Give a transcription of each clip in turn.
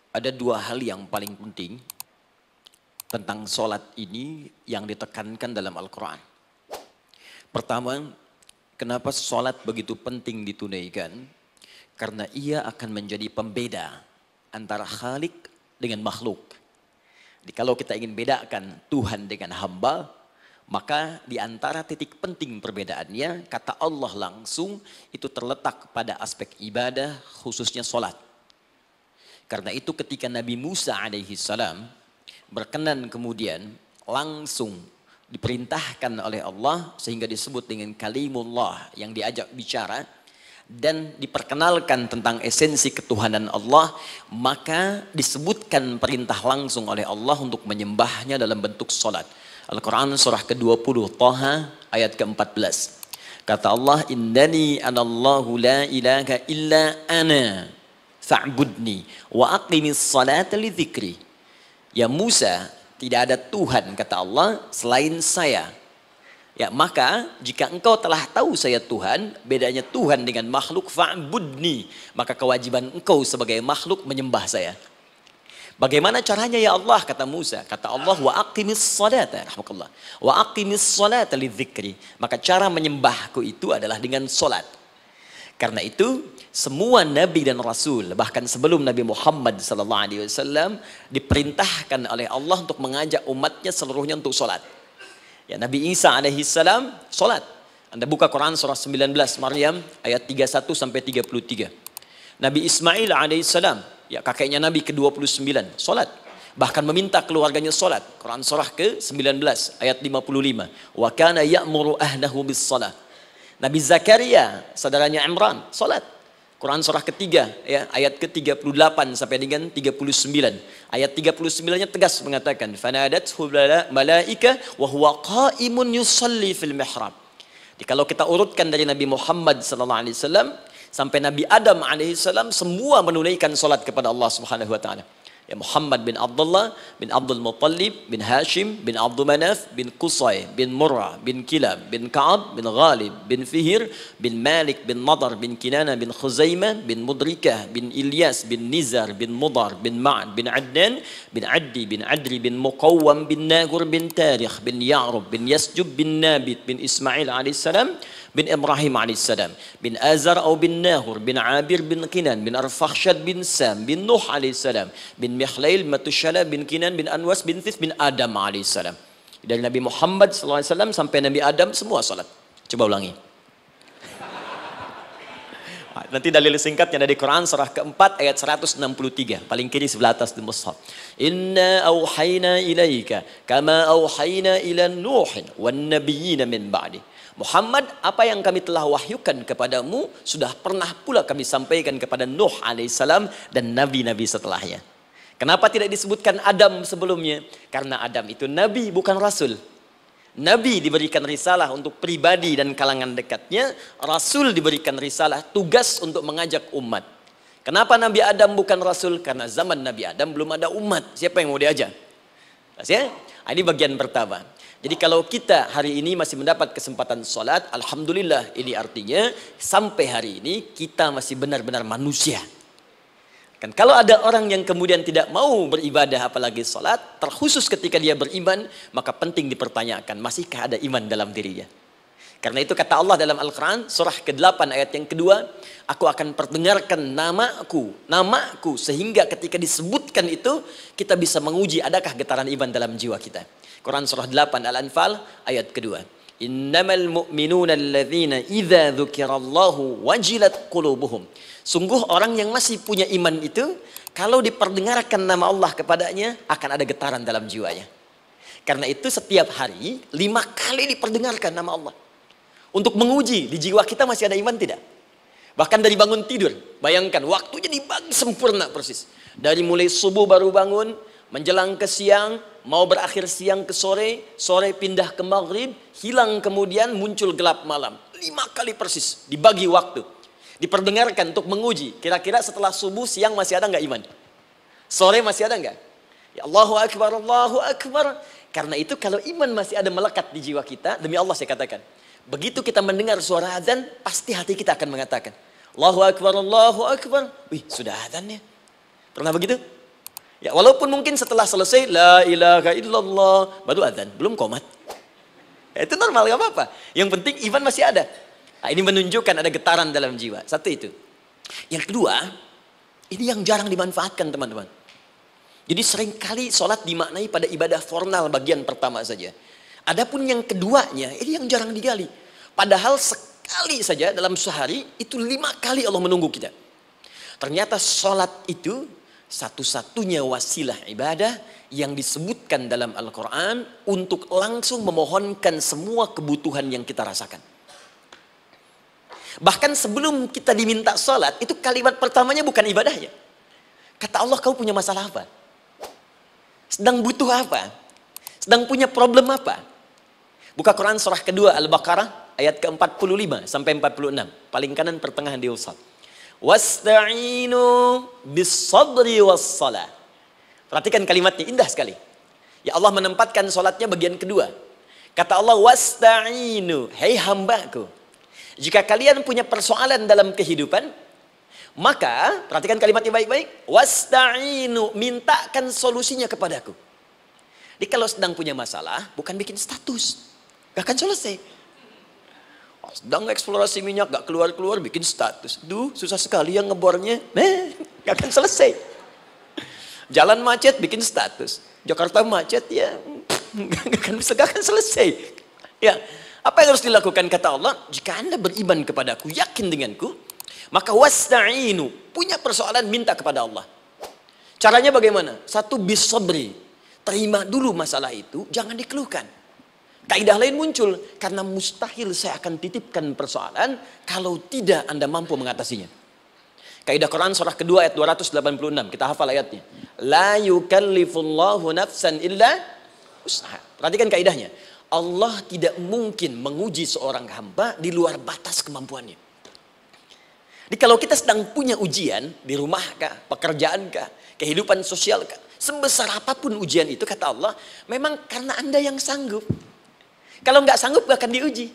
Ada dua hal yang paling penting tentang sholat ini yang ditekankan dalam Al-Quran. Pertama, kenapa sholat begitu penting ditunaikan? Karena ia akan menjadi pembeda antara Khalik dengan makhluk. Jadi kalau kita ingin bedakan Tuhan dengan hamba, maka di antara titik penting perbedaannya, kata Allah langsung itu terletak pada aspek ibadah, khususnya sholat. Karena itu ketika Nabi Musa alaihi salam berkenan kemudian langsung diperintahkan oleh Allah sehingga disebut dengan kalimullah yang diajak bicara dan diperkenalkan tentang esensi ketuhanan Allah, maka disebutkan perintah langsung oleh Allah untuk menyembahnya dalam bentuk salat. Al-Quran surah ke-20 Taha ayat ke-14. Kata Allah, innani anallahu la ilaha illa ana fa'budni wa aqimis salata li dzikri. Ya Musa, tidak ada Tuhan kata Allah selain saya. Ya maka jika engkau telah tahu saya Tuhan, bedanya Tuhan dengan makhluk, fa'budni, maka kewajiban engkau sebagai makhluk menyembah saya. Bagaimana caranya ya Allah, kata Musa? Kata Allah, wa aqimis salata, rahmatullah. Wa aqimis salata li dzikri. Maka cara menyembahku itu adalah dengan solat. Karena itu semua nabi dan rasul, bahkan sebelum Nabi Muhammad SAW diperintahkan oleh Allah untuk mengajak umatnya seluruhnya untuk solat. Ya, Nabi Isa alaihissalam solat. Anda buka Quran surah 19 Maryam ayat 31 sampai 33. Nabi Ismail alaihissalam, ya kakeknya Nabi ke-29, solat. Bahkan meminta keluarganya solat. Quran surah ke-19 ayat 55. Wa kana ya'muru ahlahu bis salah. Nabi Zakaria, saudaranya Imran, solat. Quran surah ketiga, ya, ayat ke-38 sampai dengan 39. Ayat 39-nya tegas mengatakan, fanadathu malaika wa huwa qa'imun yusalli fil mihrab. Jadi kalau kita urutkan dari Nabi Muhammad SAW sampai Nabi Adam alaihissalam, semua menunaikan solat kepada Allah Subhanahu wa taala. Ya Muhammad bin Abdullah bin Abdul Muttalib bin Hashim bin Abdul Manaf bin Qusay bin Murrah bin Kilab bin Ka'ab bin Ghalib bin Fihir bin Malik bin Nadar bin Kinana bin Khuzaimah bin Mudrikah bin Ilyas bin Nizar bin Mudar bin Ma'ad bin Adnan bin Addi bin Adri bin Muqawwam bin Nagur bin Tarikh bin Ya'rub bin Yasjub bin Nabit bin Ismail alaihissalam bin Ibrahim alaihissalam bin Azar atau bin Nahur bin Abir bin Kinan bin Arfakhshad bin Sam bin Nuh alaihissalam bin Mihlail Matushala bin Kinan bin Anwas bin Thith bin Adam alaihissalam. Dari Nabi Muhammad SAW sampai Nabi Adam semua salat. Coba ulangi. Nanti dalil singkatnya dari Quran surah keempat ayat 163. Paling kiri sebelah atas di mushaf. Inna auhayna ilaika kama auhayna ila Nuhin wan nabiyina min ba'di. Muhammad, apa yang kami telah wahyukan kepadamu sudah pernah pula kami sampaikan kepada Nuh alaihissalam dan nabi-nabi setelahnya. Kenapa tidak disebutkan Adam sebelumnya? Karena Adam itu nabi bukan rasul. Nabi diberikan risalah untuk pribadi dan kalangan dekatnya, rasul diberikan risalah tugas untuk mengajak umat. Kenapa Nabi Adam bukan rasul? Karena zaman Nabi Adam belum ada umat. Siapa yang mau diajak? Ya? Ini bagian pertama. Jadi kalau kita hari ini masih mendapat kesempatan sholat, alhamdulillah, ini artinya sampai hari ini kita masih benar-benar manusia. Kan kalau ada orang yang kemudian tidak mau beribadah apalagi sholat, terkhusus ketika dia beriman, maka penting dipertanyakan, masihkah ada iman dalam dirinya? Karena itu kata Allah dalam Al-Quran, surah ke-8 ayat yang kedua, aku akan perdengarkan namaku, sehingga ketika disebutkan itu, kita bisa menguji adakah getaran iman dalam jiwa kita. Quran surah 8 Al-Anfal ayat kedua. Innamal mu'minuna alladzina idza dzukirallahu wajilat qulubuhum. Sungguh orang yang masih punya iman itu, kalau diperdengarkan nama Allah kepadanya, akan ada getaran dalam jiwanya. Karena itu setiap hari 5 kali diperdengarkan nama Allah. Untuk menguji di jiwa kita masih ada iman tidak? Bahkan dari bangun tidur, bayangkan waktunya dibagi sempurna persis. Dari mulai subuh baru bangun, menjelang ke siang, mau berakhir siang ke sore, sore pindah ke maghrib, hilang kemudian muncul gelap malam. 5 kali persis dibagi waktu. Diperdengarkan untuk menguji. Kira-kira setelah subuh siang masih ada nggak iman? Sore masih ada nggak? Ya Allahu Akbar, Allahu Akbar. Karena itu kalau iman masih ada melekat di jiwa kita, demi Allah saya katakan, begitu kita mendengar suara azan, pasti hati kita akan mengatakan, Allahu Akbar, Allahu Akbar. Wih, sudah azan ya? Pernah begitu? Ya, walaupun mungkin setelah selesai la ilaha illallah baru adzan, belum qomat. Ya, itu normal, gak apa-apa. Yang penting iman masih ada. Nah, ini menunjukkan ada getaran dalam jiwa. Satu itu. Yang kedua, ini yang jarang dimanfaatkan teman-teman. Jadi seringkali sholat dimaknai pada ibadah formal bagian pertama saja. Adapun yang keduanya, ini yang jarang digali. Padahal sekali saja dalam sehari, itu 5 kali Allah menunggu kita. Ternyata sholat itu satu-satunya wasilah ibadah yang disebutkan dalam Al-Quran untuk langsung memohonkan semua kebutuhan yang kita rasakan. Bahkan sebelum kita diminta sholat, itu kalimat pertamanya bukan ibadahnya. Kata Allah, kau punya masalah apa? Sedang butuh apa? Sedang punya problem apa? Buka Quran surah kedua Al-Baqarah ayat ke-45 sampai 46. Paling kanan pertengahan di usad. Wasta'inu bis-sabri was-salah. Perhatikan kalimatnya, indah sekali. Ya Allah menempatkan sholatnya bagian kedua. Kata Allah, wasta'inu, hei hambaku, jika kalian punya persoalan dalam kehidupan, maka, perhatikan kalimatnya baik-baik, wasta'inu, mintakan solusinya kepadaku. Jadi kalau sedang punya masalah, bukan bikin status, gak akan selesai. Sedang eksplorasi minyak, gak keluar-keluar, bikin status. Duh, susah sekali yang ngebornya. Gak akan selesai. Jalan macet, bikin status. Jakarta macet, ya gak akan selesai. Ya, apa yang harus dilakukan? Kata Allah, jika Anda beriman kepadaku, yakin denganku, maka wasta'inu, punya persoalan, minta kepada Allah. Caranya bagaimana? Satu, bis-sabri. Terima dulu masalah itu, jangan dikeluhkan. Kaidah lain muncul, karena mustahil saya akan titipkan persoalan kalau tidak Anda mampu mengatasinya. Kaidah Quran surah kedua ayat 286, kita hafal ayatnya. La yukallifullahu nafsan illa usaha. Perhatikan kaidahnya. Allah tidak mungkin menguji seorang hamba di luar batas kemampuannya. Jadi kalau kita sedang punya ujian, di rumah kah, pekerjaan kah, kehidupan sosial kah, sebesar apapun ujian itu, kata Allah, memang karena Anda yang sanggup. Kalau nggak sanggup gak akan diuji.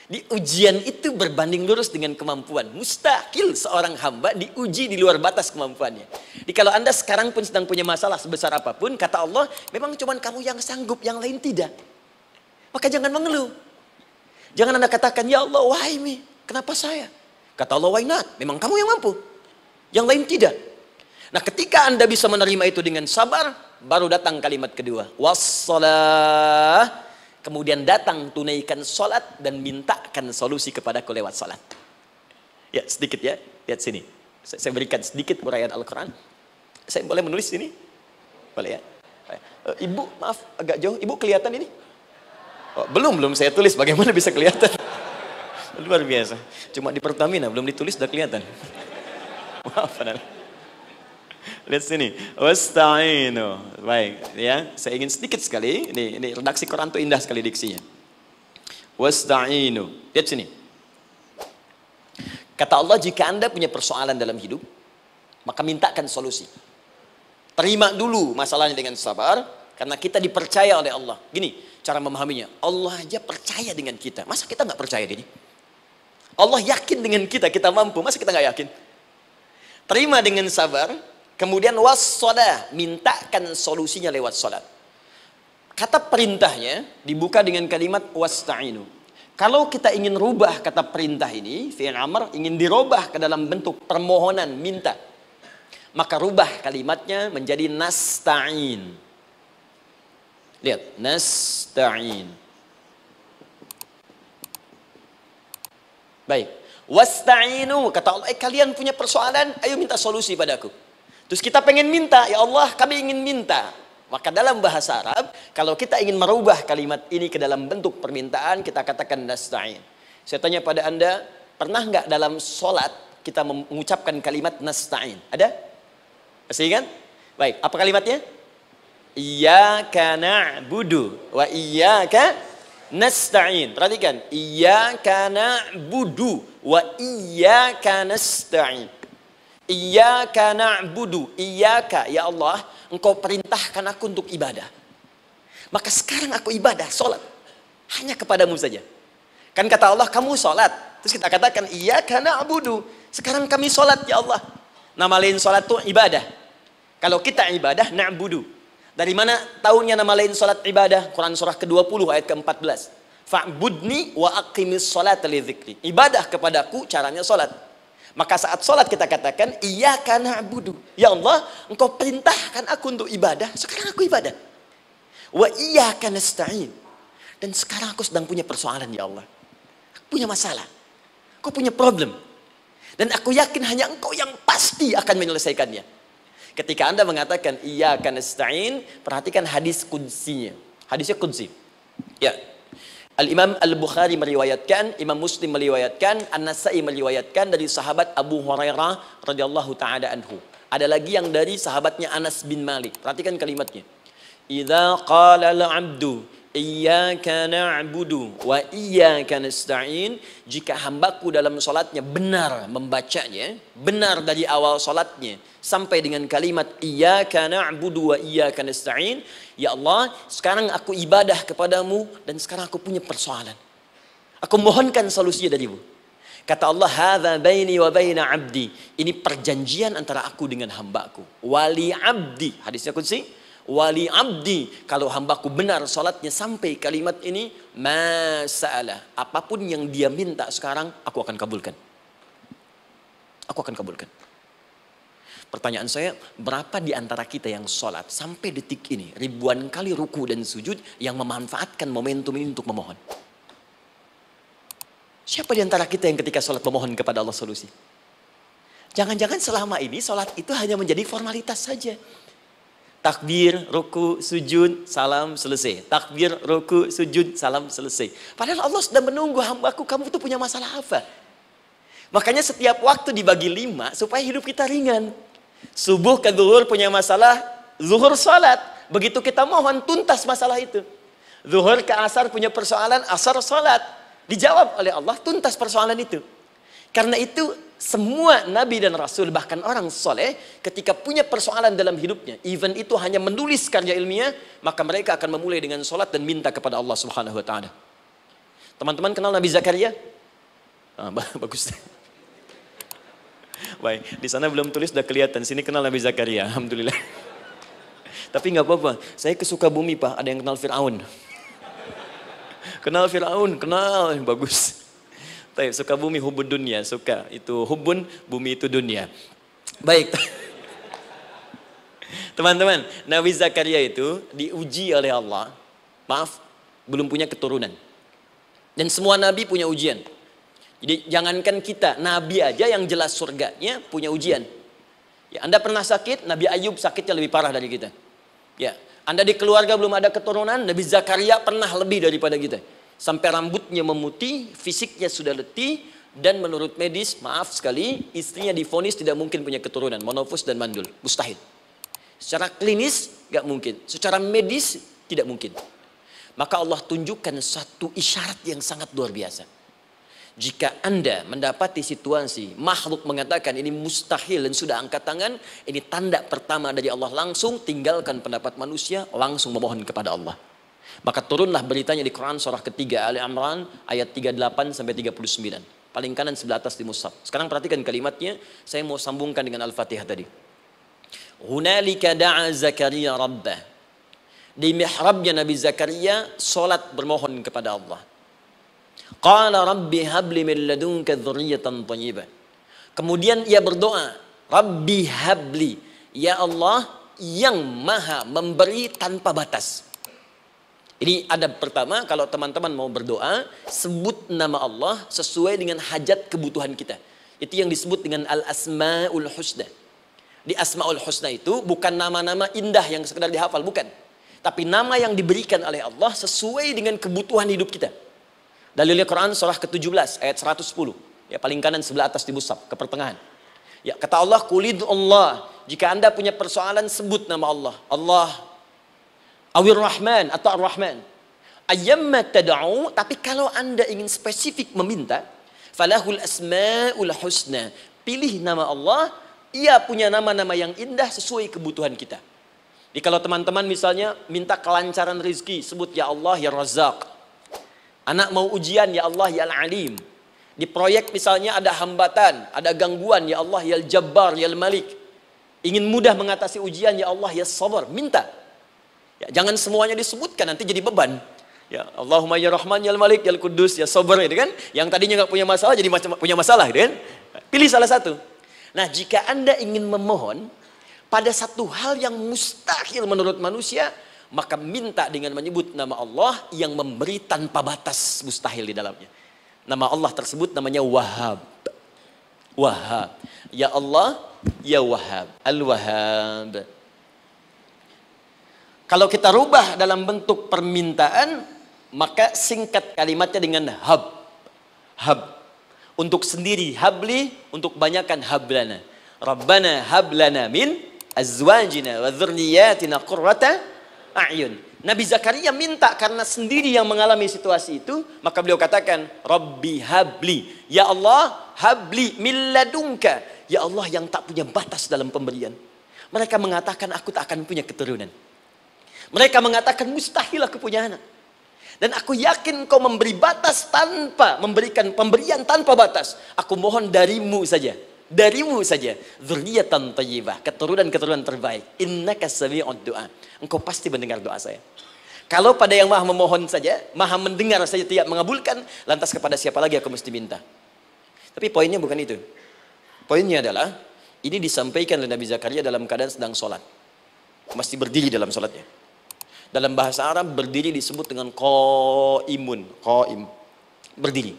Di ujian itu berbanding lurus dengan kemampuan. Mustahil seorang hamba diuji di luar batas kemampuannya. Jadi kalau Anda sekarang pun sedang punya masalah sebesar apapun, kata Allah, memang cuma kamu yang sanggup, yang lain tidak. Maka jangan mengeluh. Jangan Anda katakan, ya Allah, why me? Kenapa saya? Kata Allah, why not? Memang kamu yang mampu. Yang lain tidak. Nah, ketika Anda bisa menerima itu dengan sabar, baru datang kalimat kedua. Wassalah. Kemudian datang tunaikan sholat dan mintakan solusi kepadaku lewat sholat. Ya, sedikit ya. Lihat sini. Saya berikan sedikit uraian Al-Quran. Saya boleh menulis sini? Boleh ya? Ibu, maaf, agak jauh. Ibu kelihatan ini? Oh, belum saya tulis. Bagaimana bisa kelihatan? Luar biasa. Cuma di Pertamina, belum ditulis udah kelihatan. Maaf, lihat sini, wasta'inu. Baik, ya. Saya ingin sedikit sekali. Ini redaksi Quran itu indah sekali diksinya. Wasta'inu. Lihat sini. Kata Allah, jika Anda punya persoalan dalam hidup, maka mintakan solusi. Terima dulu masalahnya dengan sabar, karena kita dipercaya oleh Allah. Gini, cara memahaminya. Allah aja percaya dengan kita. Masa kita nggak percaya ini? Allah yakin dengan kita mampu. Masa kita nggak yakin? Terima dengan sabar. Kemudian wassalah, mintakan solusinya lewat salat. Kata perintahnya dibuka dengan kalimat wasta'inu. Kalau kita ingin rubah kata perintah ini, fi'il amr, ingin dirubah ke dalam bentuk permohonan, minta, maka rubah kalimatnya menjadi nasta'in. Lihat, nasta'in. Baik, wasta'inu, kata Allah, kalian punya persoalan, ayo minta solusi padaku. Terus kita pengen minta, ya Allah kami ingin minta. Maka dalam bahasa Arab, kalau kita ingin merubah kalimat ini ke dalam bentuk permintaan, kita katakan nasta'in. Saya tanya pada Anda, pernah nggak dalam sholat kita mengucapkan kalimat nasta'in? Ada? Masih ingat? Baik, apa kalimatnya? Iyyaka na'budu wa iyyaka nasta'in. Perhatikan, iyyaka na'budu wa iyyaka nasta'in. Iyyaka na'budu, iyyaka, ya Allah, Engkau perintahkan aku untuk ibadah. Maka sekarang aku ibadah, sholat. Hanya kepadamu saja. Kan kata Allah, kamu sholat. Terus kita katakan, iyyaka na'budu. Sekarang kami sholat, ya Allah. Nama lain sholat itu ibadah. Kalau kita ibadah, na'budu. Dari mana tahunnya nama lain salat ibadah? Quran surah ke-20 ayat ke-14. Fa'budni wa aqimis salata li dzikri. Ibadah kepadaku caranya salat. Maka saat salat kita katakan iyyaka na'budu. Ya Allah, Engkau perintahkan aku untuk ibadah, sekarang aku ibadah. Wa iyyaka nasta'in. Dan sekarang aku sedang punya persoalan ya Allah. Aku punya masalah. Aku punya problem. Dan aku yakin hanya Engkau yang pasti akan menyelesaikannya. Ketika Anda mengatakan iyyaka nasta'in, perhatikan hadis qudsinya. Hadisnya qudsi. Ya. Al-Imam Al-Bukhari meriwayatkan, Imam Muslim meriwayatkan, An-Nasai meriwayatkan dari sahabat Abu Hurairah radhiyallahu taala anhu. Ada lagi yang dari sahabatnya Anas bin Malik. Perhatikan kalimatnya. Idza qala al-'abdu iyyaka na'budu wa iyyaka nasta'in, jika hambaku dalam salatnya benar membacanya, benar dari awal salatnya sampai dengan kalimat iyyaka na'budu wa iyyaka nasta'in, ya Allah, sekarang aku ibadah kepadamu dan sekarang aku punya persoalan. Aku mohonkan solusinya darimu. Kata Allah, hadza baini wa baina 'abdi. Ini perjanjian antara aku dengan hambaku. Wali 'abdi. Hadisnya qudsi. Wali 'abdi, kalau hambaku benar salatnya sampai kalimat ini, masa'alah, apapun yang dia minta sekarang, aku akan kabulkan. Aku akan kabulkan. Pertanyaan saya, berapa di antara kita yang salat sampai detik ini, ribuan kali ruku dan sujud, yang memanfaatkan momentum ini untuk memohon? Siapa di antara kita yang ketika salat memohon kepada Allah solusi? Jangan-jangan selama ini salat itu hanya menjadi formalitas saja. Takbir, ruku, sujud, salam, selesai. Takbir, ruku, sujud, salam, selesai. Padahal Allah sudah menunggu hambaku, kamu tuh punya masalah apa? Makanya setiap waktu dibagi 5 supaya hidup kita ringan. Subuh ke zuhur punya masalah, zuhur salat. Begitu kita mohon, tuntas masalah itu. Zuhur ke asar punya persoalan, asar salat. Dijawab oleh Allah, tuntas persoalan itu. Karena itu semua nabi dan rasul, bahkan orang soleh, ketika punya persoalan dalam hidupnya, even itu hanya menulis karya ilmiah, maka mereka akan memulai dengan sholat dan minta kepada Allah Subhanahu Wa Taala. Teman-teman kenal Nabi Zakaria? Bagus. Baik, di sana belum tulis, sudah kelihatan. Sini kenal Nabi Zakaria, alhamdulillah. Tapi nggak apa-apa. Saya ke Sukabumi Pak, ada yang kenal Fir'aun. Kenal Fir'aun, kenal, bagus. Sukabumi hubun dunia, suka itu hubun, bumi itu dunia. Baik. Teman-teman, Nabi Zakaria itu diuji oleh Allah. Maaf, belum punya keturunan. Dan semua nabi punya ujian. Jadi jangankan kita, nabi aja yang jelas surganya punya ujian. Ya, Anda pernah sakit, Nabi Ayub sakitnya lebih parah dari kita. Ya, Anda di keluarga belum ada keturunan, Nabi Zakaria pernah lebih daripada kita. Sampai rambutnya memutih, fisiknya sudah letih, dan menurut medis, maaf sekali, istrinya divonis tidak mungkin punya keturunan, monofus dan mandul, mustahil. Secara klinis, gak mungkin. Secara medis, tidak mungkin. Maka Allah tunjukkan satu isyarat yang sangat luar biasa. Jika Anda mendapati situasi, makhluk mengatakan ini mustahil dan sudah angkat tangan, ini tanda pertama dari Allah, langsung tinggalkan pendapat manusia, langsung memohon kepada Allah. Maka turunlah beritanya di Quran surah ketiga Ali Imran ayat 38 sampai 39. Paling kanan sebelah atas di mushaf. Sekarang perhatikan kalimatnya, saya mau sambungkan dengan Al-Fatihah tadi. Hunalika da'a Zakaria rabbah. Di mihrabnya Nabi Zakaria salat bermohon kepada Allah. Qala rabbi habli min ladunka dzurriyyatan thayyibah. Kemudian ia berdoa, Rabbi habli, ya Allah yang maha memberi tanpa batas. Ini adab pertama, kalau teman-teman mau berdoa, sebut nama Allah sesuai dengan hajat kebutuhan kita. Itu yang disebut dengan Al-Asma'ul Husna. Di Asma'ul Husna itu bukan nama-nama indah yang sekedar dihafal, bukan. Tapi nama yang diberikan oleh Allah sesuai dengan kebutuhan hidup kita. Dalilnya Quran surah ke-17 ayat 110. Ya, paling kanan sebelah atas di mushaf, ke pertengahan. Ya, kata Allah, Qulid Allah. Jika Anda punya persoalan, sebut nama Allah. Allah Awir Rahman atau Ar-Rahman. Ayyamma tad'u, tapi kalau Anda ingin spesifik meminta, falahul asmaul husna. Pilih nama Allah, ia punya nama-nama yang indah sesuai kebutuhan kita. Jadi kalau teman-teman misalnya minta kelancaran rezeki, sebut ya Allah ya Razzaq. Anak mau ujian, ya Allah ya Al-Alim. Di proyek misalnya ada hambatan, ada gangguan, ya Allah ya Al-Jabbar ya Al-Malik. Ingin mudah mengatasi ujian, ya Allah ya sabar, minta. Ya, jangan semuanya disebutkan, nanti jadi beban. Ya Allahumma ya Rahman ya Malik ya Kudus ya sabar, gitu kan. Yang tadinya nggak punya masalah jadi punya masalah, gitu kan. Pilih salah satu. Nah, jika Anda ingin memohon pada satu hal yang mustahil menurut manusia, maka minta dengan menyebut nama Allah yang memberi tanpa batas mustahil di dalamnya. Nama Allah tersebut namanya Wahhab. Wahhab. Ya Allah, ya Wahhab. Al-Wahhab. Kalau kita rubah dalam bentuk permintaan, maka singkat kalimatnya dengan hab. Hab. Untuk sendiri habli, untuk banyakkan hablana. Rabbana hablana min azwajina wa dzurriyyatina qurrata a'yun. Nabi Zakaria minta karena sendiri yang mengalami situasi itu, maka beliau katakan, Rabbi habli. Ya Allah, habli min ladunka. Ya Allah yang tak punya batas dalam pemberian. Mereka mengatakan aku tak akan punya keturunan. Mereka mengatakan mustahil aku punya anak. Dan aku yakin kau memberi batas tanpa memberikan pemberian tanpa batas. Aku mohon darimu saja. Darimu saja. Dzurriyyatan thayyibah, keturunan-keturunan terbaik. Innaka sami'ud du'a. Engkau pasti mendengar doa saya. Kalau pada yang maha memohon saja, maha mendengar saja tidak mengabulkan, lantas kepada siapa lagi aku mesti minta? Tapi poinnya bukan itu. Poinnya adalah ini disampaikan oleh Nabi Zakaria dalam keadaan sedang sholat. Masih berdiri dalam sholatnya. Dalam bahasa Arab berdiri disebut dengan qaimun, qaim, berdiri.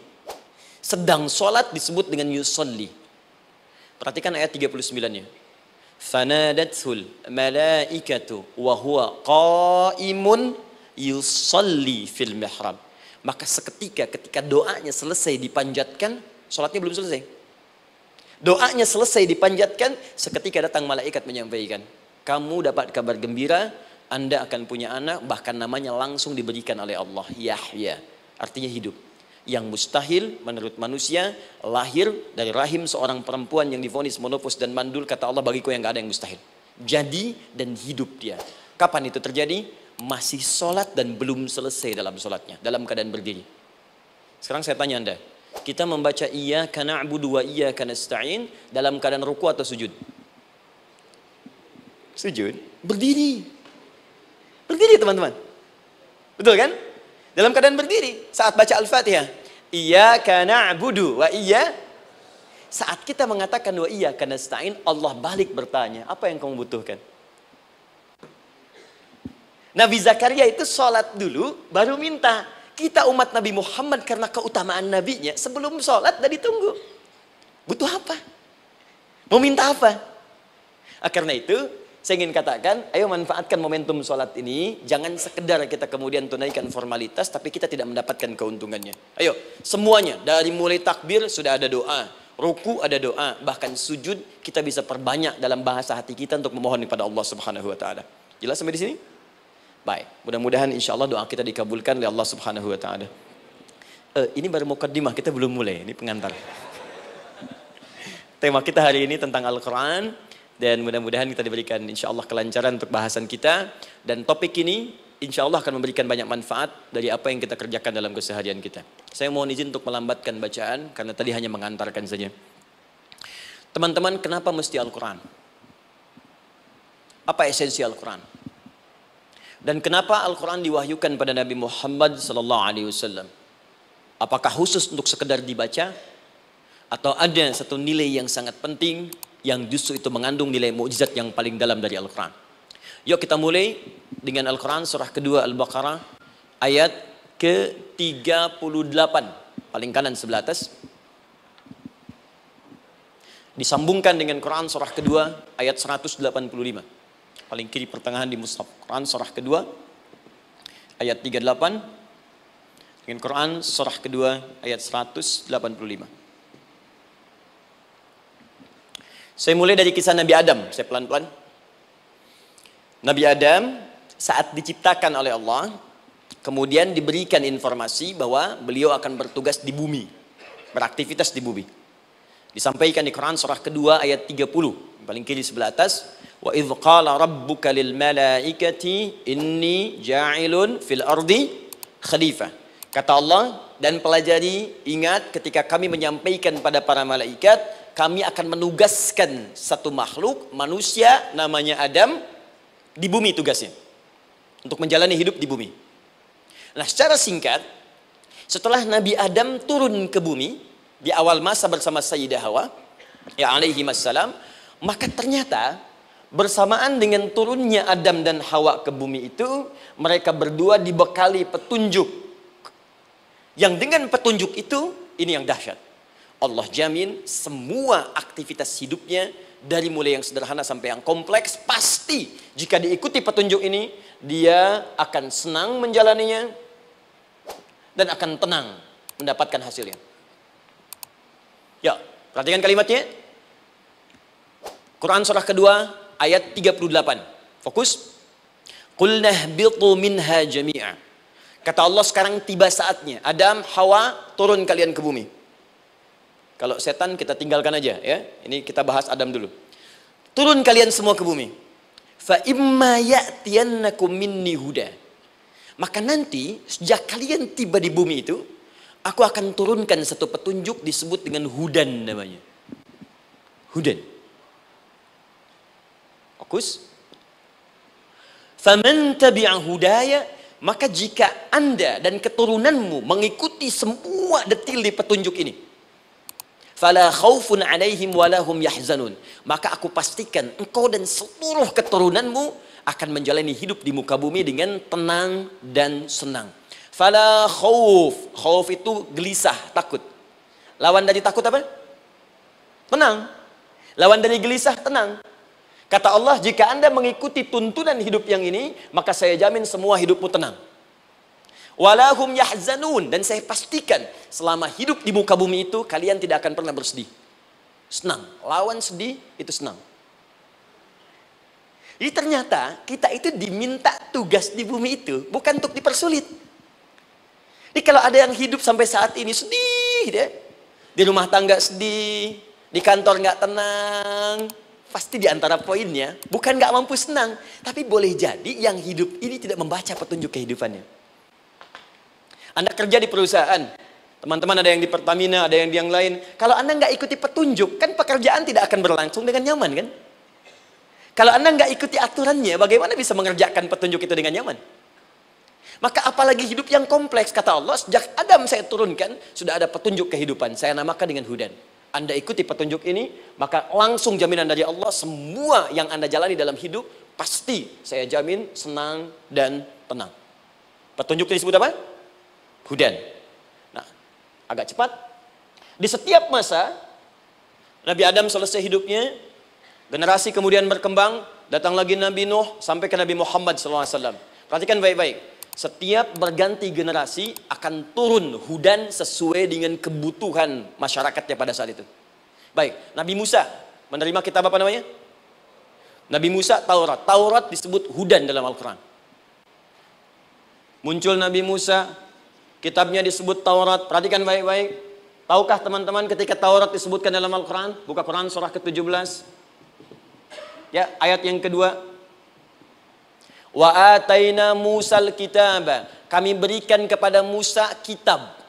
Sedang sholat disebut dengan yusolli. Perhatikan ayat 39-nya. Fanadathul malaikatu wa huwa qaimun yusolli fil mihrab. Maka seketika ketika doanya selesai dipanjatkan, sholatnya belum selesai. Doanya selesai dipanjatkan, seketika datang malaikat menyampaikan, kamu dapat kabar gembira, Anda akan punya anak, bahkan namanya langsung diberikan oleh Allah, Yahya, artinya hidup. Yang mustahil menurut manusia, lahir dari rahim seorang perempuan yang divonis monopos dan mandul, kata Allah, bagiku yang gak ada yang mustahil. Jadi dan hidup dia. Kapan itu terjadi? Masih sholat dan belum selesai dalam sholatnya, dalam keadaan berdiri. Sekarang saya tanya Anda, kita membaca iyyaka na'budu wa iyyaka nasta'in dalam keadaan ruku atau sujud? Sujud, berdiri. Berdiri teman-teman. Betul kan? Dalam keadaan berdiri saat baca Al-Fatihah. Iyyaka na'budu wa saat kita mengatakan wa iyyaka nasta'in, Allah balik bertanya, apa yang kamu butuhkan? Nabi Zakaria itu sholat dulu baru minta. Kita umat Nabi Muhammad karena keutamaan nabinya sebelum sholat udah ditunggu. Butuh apa? Mau minta apa? Karena itu saya ingin katakan, ayo manfaatkan momentum sholat ini. Jangan sekedar kita kemudian tunaikan formalitas, tapi kita tidak mendapatkan keuntungannya. Ayo, semuanya. Dari mulai takbir sudah ada doa. Ruku ada doa. Bahkan sujud kita bisa perbanyak dalam bahasa hati kita untuk memohon kepada Allah Subhanahu Wa Taala. Jelas sampai di sini? Baik. Mudah-mudahan insya Allah doa kita dikabulkan oleh Allah Subhanahu Wa Taala. Ini baru mukaddimah, kita belum mulai. Ini pengantar. Tema kita hari ini tentang Al-Quran. Dan mudah-mudahan kita diberikan insya Allah kelancaran untuk bahasan kita. Dan topik ini insya Allah akan memberikan banyak manfaat dari apa yang kita kerjakan dalam keseharian kita. Saya mohon izin untuk melambatkan bacaan karena tadi hanya mengantarkan saja. Teman-teman, kenapa mesti Al-Quran? Apa esensi Al-Quran? Dan kenapa Al-Quran diwahyukan pada Nabi Muhammad SAW? Apakah khusus untuk sekedar dibaca? Atau ada satu nilai yang sangat penting yang justru itu mengandung nilai mukjizat yang paling dalam dari Al-Quran? Yuk kita mulai dengan Al-Quran surah kedua Al-Baqarah ayat ke-38, paling kanan sebelah atas. Disambungkan dengan Quran surah kedua ayat 185, paling kiri pertengahan di mushaf. Quran surah kedua ayat 38 dengan Quran surah kedua ayat 185. Saya mulai dari kisah Nabi Adam, saya pelan-pelan. Nabi Adam saat diciptakan oleh Allah, kemudian diberikan informasi bahwa beliau akan bertugas di bumi, beraktivitas di bumi. Disampaikan di Quran surah kedua ayat 30, paling kiri sebelah atas. Wa idh qala rabbuka lil malaikati inni ja'ilun fil ardi khalifah. Kata Allah, dan pelajari, ingat ketika kami menyampaikan pada para malaikat, kami akan menugaskan satu makhluk, manusia namanya Adam, di bumi tugasnya. Untuk menjalani hidup di bumi. Nah, secara singkat, setelah Nabi Adam turun ke bumi, di awal masa bersama Sayyidah Hawa, ya alaihi wassalam, maka ternyata bersamaan dengan turunnya Adam dan Hawa ke bumi itu, mereka berdua dibekali petunjuk. Yang dengan petunjuk itu, ini yang dahsyat. Allah jamin semua aktivitas hidupnya, dari mulai yang sederhana sampai yang kompleks, pasti jika diikuti petunjuk ini, dia akan senang menjalaninya dan akan tenang mendapatkan hasilnya. Ya, perhatikan kalimatnya. Quran surah kedua ayat 38. Fokus. Qul nahbitu minha jami'a. Kata Allah, sekarang tiba saatnya. Adam, Hawa, turun kalian ke bumi. Kalau setan kita tinggalkan aja ya. Ini kita bahas Adam dulu. Turun kalian semua ke bumi. Fa imma ya'tiyannakum minni huda. Maka nanti sejak kalian tiba di bumi itu, aku akan turunkan satu petunjuk disebut dengan hudan namanya. Hudan. Fokus. Faman tabi'a hudaya, maka jika Anda dan keturunanmu mengikuti semua detil di petunjuk ini, fala khaufun alaihim walahum yahzanun, maka aku pastikan engkau dan seluruh keturunanmu akan menjalani hidup di muka bumi dengan tenang dan senang. Fala khauf, khauf itu gelisah, takut. Lawan dari takut apa? Tenang. Lawan dari gelisah, tenang. Kata Allah, jika Anda mengikuti tuntunan hidup yang ini, maka saya jamin semua hidupmu tenang. Walahum yahzanun, dan saya pastikan selama hidup di muka bumi itu kalian tidak akan pernah bersedih. Senang, lawan sedih itu senang. Jadi ternyata kita itu diminta tugas di bumi itu bukan untuk dipersulit. Jadi kalau ada yang hidup sampai saat ini sedih deh, di rumah tangga sedih, di kantor nggak tenang, pasti di antara poinnya bukan nggak mampu senang, tapi boleh jadi yang hidup ini tidak membaca petunjuk kehidupannya. Anda kerja di perusahaan, teman-teman ada yang di Pertamina, ada yang di yang lain. Kalau Anda nggak ikuti petunjuk, kan pekerjaan tidak akan berlangsung dengan nyaman kan? Kalau Anda nggak ikuti aturannya, bagaimana bisa mengerjakan petunjuk itu dengan nyaman? Maka apalagi hidup yang kompleks, kata Allah, sejak Adam saya turunkan, sudah ada petunjuk kehidupan, saya namakan dengan hudan. Anda ikuti petunjuk ini, maka langsung jaminan dari Allah, semua yang Anda jalani dalam hidup, pasti saya jamin senang dan tenang. Petunjuk ini disebut apa? Hudan. Nah, agak cepat. Di setiap masa, Nabi Adam selesai hidupnya, generasi kemudian berkembang, datang lagi Nabi Nuh, sampai ke Nabi Muhammad SAW. Perhatikan baik-baik. Setiap berganti generasi akan turun hudan sesuai dengan kebutuhan masyarakatnya pada saat itu. Baik, Nabi Musa menerima kitab apa namanya? Nabi Musa, Taurat. Taurat disebut hudan dalam Al-Quran. Muncul Nabi Musa, kitabnya disebut Taurat. Perhatikan baik-baik. Tahukah teman-teman ketika Taurat disebutkan dalam Al-Quran? Buka Quran surah ke-17. Ya, ayat yang kedua. Wa ataina Musal kitaba. Kami berikan kepada Musa kitab.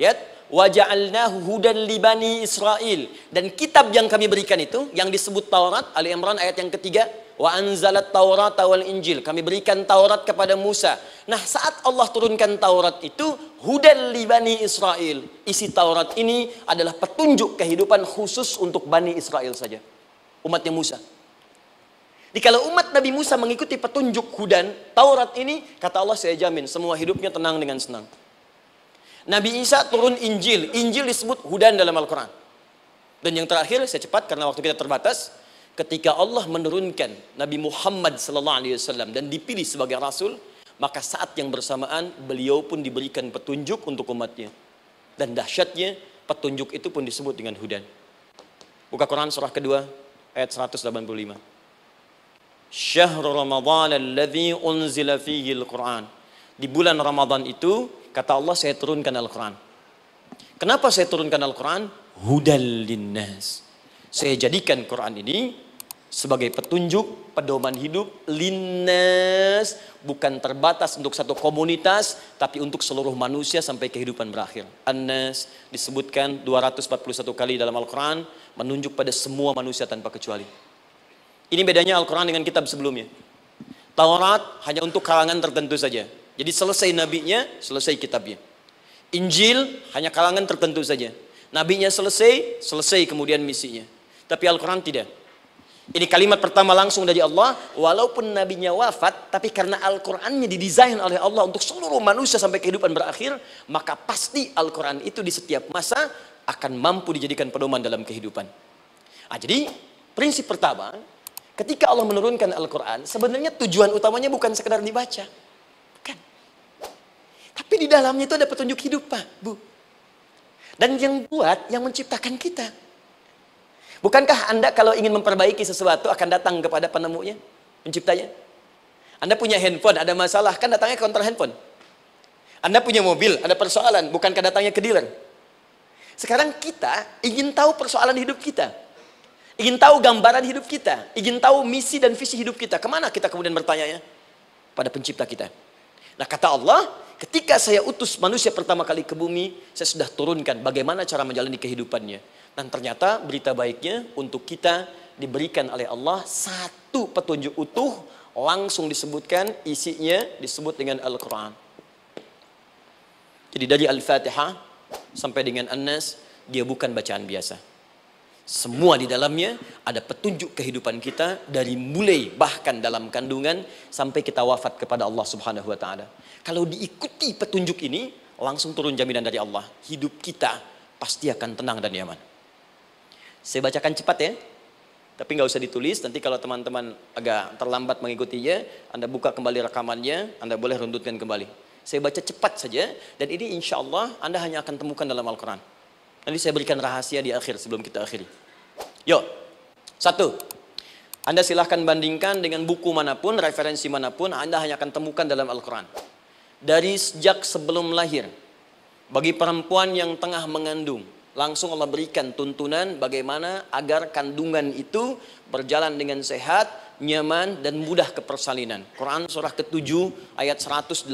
Lihat. Wa ja'alnahu hudan li bani Israel. Dan kitab yang kami berikan itu, yang disebut Taurat, Ali Imran ayat yang ketiga. Wa anzalat Taurat wal Injil. Kami berikan Taurat kepada Musa. Nah, saat Allah turunkan Taurat itu, hudan li bani Israel. Isi Taurat ini adalah petunjuk kehidupan khusus untuk Bani Israel saja. Umatnya Musa. Jadi kalau umat Nabi Musa mengikuti petunjuk hudan, Taurat ini, kata Allah, saya jamin semua hidupnya tenang dengan senang. Nabi Isa turun Injil. Injil disebut hudan dalam Al-Quran. Dan yang terakhir, saya cepat karena waktu kita terbatas. Ketika Allah menurunkan Nabi Muhammad SAW dan dipilih sebagai Rasul, maka saat yang bersamaan beliau pun diberikan petunjuk untuk umatnya. Dan dahsyatnya petunjuk itu pun disebut dengan hudan. Buka Quran surah kedua ayat 185. Syahrul Ramadan alladzi unzila fihi al-Quran. Di bulan Ramadan itu, kata Allah, saya turunkan Al-Quran. Kenapa saya turunkan Al-Quran? Hudal linnas. Saya jadikan Quran ini sebagai petunjuk, pedoman hidup, linnas, bukan terbatas untuk satu komunitas, tapi untuk seluruh manusia sampai kehidupan berakhir. An-Nas disebutkan 241 kali dalam Al-Quran, menunjuk pada semua manusia tanpa kecuali. Ini bedanya Al-Quran dengan kitab sebelumnya. Taurat hanya untuk kalangan tertentu saja. Jadi selesai nabinya, selesai kitabnya. Injil hanya kalangan tertentu saja. Nabinya selesai, selesai kemudian misinya. Tapi Al-Quran tidak. Ini kalimat pertama langsung dari Allah, walaupun nabinya wafat, tapi karena Al-Qurannya didesain oleh Allah untuk seluruh manusia sampai kehidupan berakhir, maka pasti Al-Quran itu di setiap masa akan mampu dijadikan pedoman dalam kehidupan. Nah, jadi prinsip pertama, ketika Allah menurunkan Al-Quran, sebenarnya tujuan utamanya bukan sekedar dibaca. Bukan. Tapi di dalamnya itu ada petunjuk hidup, Pak, Bu. Dan yang buat, yang menciptakan kita. Bukankah Anda kalau ingin memperbaiki sesuatu akan datang kepada penemunya, penciptanya? Anda punya handphone, ada masalah, kan datangnya ke counter handphone. Anda punya mobil, ada persoalan, bukankah datangnya ke dealer? Sekarang kita ingin tahu persoalan hidup kita. Ingin tahu gambaran hidup kita. Ingin tahu misi dan visi hidup kita. Kemana kita kemudian bertanya? Pada pencipta kita. Nah, kata Allah, ketika saya utus manusia pertama kali ke bumi, saya sudah turunkan bagaimana cara menjalani kehidupannya. Dan ternyata berita baiknya untuk kita diberikan oleh Allah satu petunjuk utuh, langsung disebutkan, isinya disebut dengan Al-Quran. Jadi dari Al-Fatihah sampai dengan An-Nas, dia bukan bacaan biasa. Semua di dalamnya ada petunjuk kehidupan kita dari mulai bahkan dalam kandungan sampai kita wafat kepada Allah Subhanahu wa taala. Kalau diikuti petunjuk ini, langsung turun jaminan dari Allah. Hidup kita pasti akan tenang dan nyaman. Saya bacakan cepat ya. Tapi nggak usah ditulis, nanti kalau teman-teman agak terlambat mengikutinya, Anda buka kembali rekamannya, Anda boleh rundutkan kembali. Saya baca cepat saja, dan ini insya Allah Anda hanya akan temukan dalam Al-Quran. Nanti saya berikan rahasia di akhir sebelum kita akhiri. Yuk, satu, Anda silahkan bandingkan dengan buku manapun, referensi manapun, Anda hanya akan temukan dalam Al-Quran. Dari sejak sebelum lahir, bagi perempuan yang tengah mengandung, langsung Allah berikan tuntunan bagaimana agar kandungan itu berjalan dengan sehat, nyaman, dan mudah ke persalinan. Quran surah ke-7 ayat 189.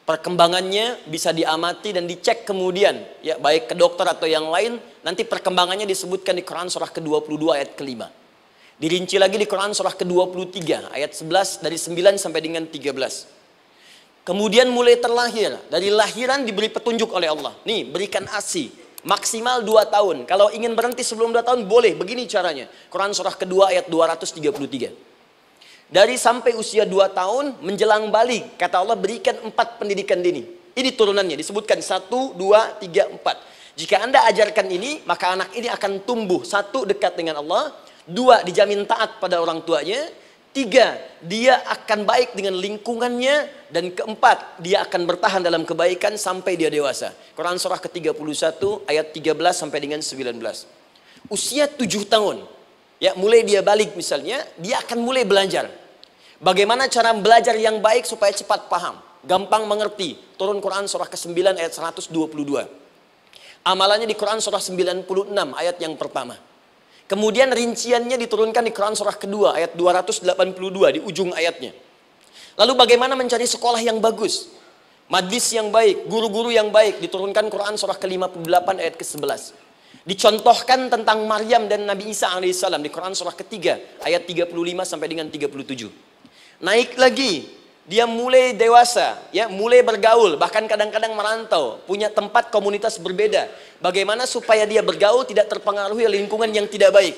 Perkembangannya bisa diamati dan dicek kemudian, ya baik ke dokter atau yang lain. Nanti perkembangannya disebutkan di Quran surah ke-22 ayat ke-5. Dirinci lagi di Quran surah ke-23 ayat 11 dari 9 sampai dengan 13. Kemudian mulai terlahir, dari lahiran diberi petunjuk oleh Allah. Nih, berikan ASI, maksimal 2 tahun. Kalau ingin berhenti sebelum 2 tahun, boleh, begini caranya. Quran surah kedua ayat 233. Dari sampai usia 2 tahun, menjelang balik, kata Allah berikan 4 pendidikan dini. Ini turunannya, disebutkan 1, 2, 3, 4. Jika Anda ajarkan ini, maka anak ini akan tumbuh. 1, dekat dengan Allah. 2, dijamin taat pada orang tuanya. 3, dia akan baik dengan lingkungannya. Dan 4, dia akan bertahan dalam kebaikan sampai dia dewasa. Quran surah ke-31 ayat 13 sampai dengan 19. Usia 7 tahun, ya mulai dia balik misalnya, dia akan mulai belajar. Bagaimana cara belajar yang baik supaya cepat paham, gampang mengerti. Turun Quran surah ke-9 ayat 122. Amalannya di Quran surah 96 ayat yang pertama. Kemudian rinciannya diturunkan di Quran surah kedua ayat 282 di ujung ayatnya. Lalu bagaimana mencari sekolah yang bagus, majlis yang baik, guru-guru yang baik, diturunkan Quran surah ke-58 ayat ke-11. Dicontohkan tentang Maryam dan Nabi Isa alaihissalam di Quran surah ketiga ayat 35 sampai dengan 37. Naik lagi, dia mulai dewasa, ya mulai bergaul, bahkan kadang-kadang merantau, punya tempat komunitas berbeda. Bagaimana supaya dia bergaul tidak terpengaruhi lingkungan yang tidak baik.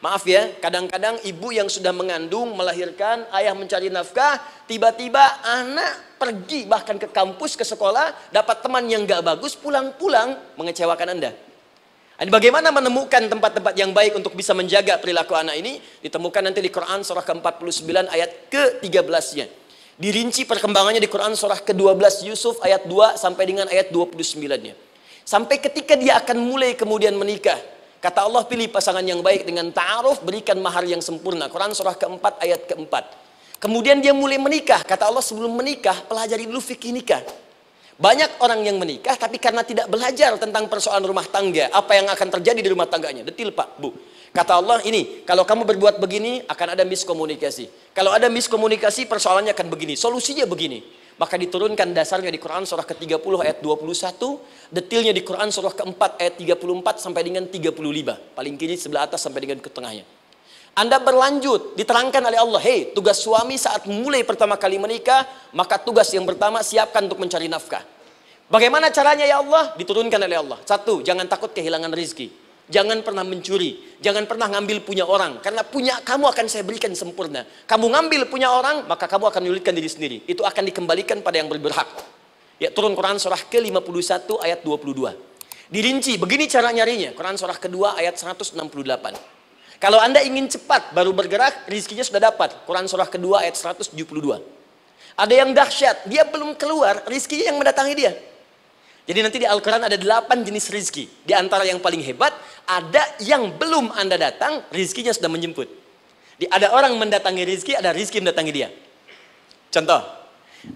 Maaf ya, kadang-kadang ibu yang sudah mengandung, melahirkan, ayah mencari nafkah, tiba-tiba anak pergi bahkan ke kampus, ke sekolah, dapat teman yang gak bagus, pulang-pulang mengecewakan Anda. Bagaimana menemukan tempat-tempat yang baik untuk bisa menjaga perilaku anak ini? Ditemukan nanti di Quran surah ke-49 ayat ke-13-nya. Dirinci perkembangannya di Quran surah ke-12 Yusuf ayat 2 sampai dengan ayat 29-nya. Sampai ketika dia akan mulai kemudian menikah. Kata Allah, pilih pasangan yang baik dengan ta'aruf, berikan mahar yang sempurna. Quran surah ke-4 ayat ke-4. Kemudian dia mulai menikah. Kata Allah, sebelum menikah, pelajari dulu fikih nikah. Banyak orang yang menikah, tapi karena tidak belajar tentang persoalan rumah tangga, apa yang akan terjadi di rumah tangganya. Detil Pak, Bu. Kata Allah ini, kalau kamu berbuat begini akan ada miskomunikasi. Kalau ada miskomunikasi persoalannya akan begini, solusinya begini. Maka diturunkan dasarnya di Quran surah ke-30 ayat 21, detailnya di Quran surah ke-4 ayat 34 sampai dengan 35. Paling kiri sebelah atas sampai dengan ke tengahnya. Anda berlanjut, diterangkan oleh Allah, hei, tugas suami saat mulai pertama kali menikah, maka tugas yang pertama siapkan untuk mencari nafkah. Bagaimana caranya ya Allah? Diturunkan oleh Allah. Satu, jangan takut kehilangan rezeki. Jangan pernah mencuri, jangan pernah ngambil punya orang, karena punya kamu akan saya berikan sempurna. Kamu ngambil punya orang, maka kamu akan menyulitkan diri sendiri. Itu akan dikembalikan pada yang berhak. Ya, turun Quran surah ke-51 ayat 22. Dirinci, begini cara nyarinya. Quran surah kedua ayat 168. Kalau Anda ingin cepat baru bergerak, rizkinya sudah dapat. Quran surah kedua ayat 172. Ada yang dahsyat, dia belum keluar, rizkinya yang mendatangi dia. Jadi nanti di Al-Quran ada 8 jenis rizki. Di antara yang paling hebat, ada yang belum Anda datang, rizkinya sudah menjemput. Ada orang mendatangi rizki, ada rizki mendatangi dia. Contoh,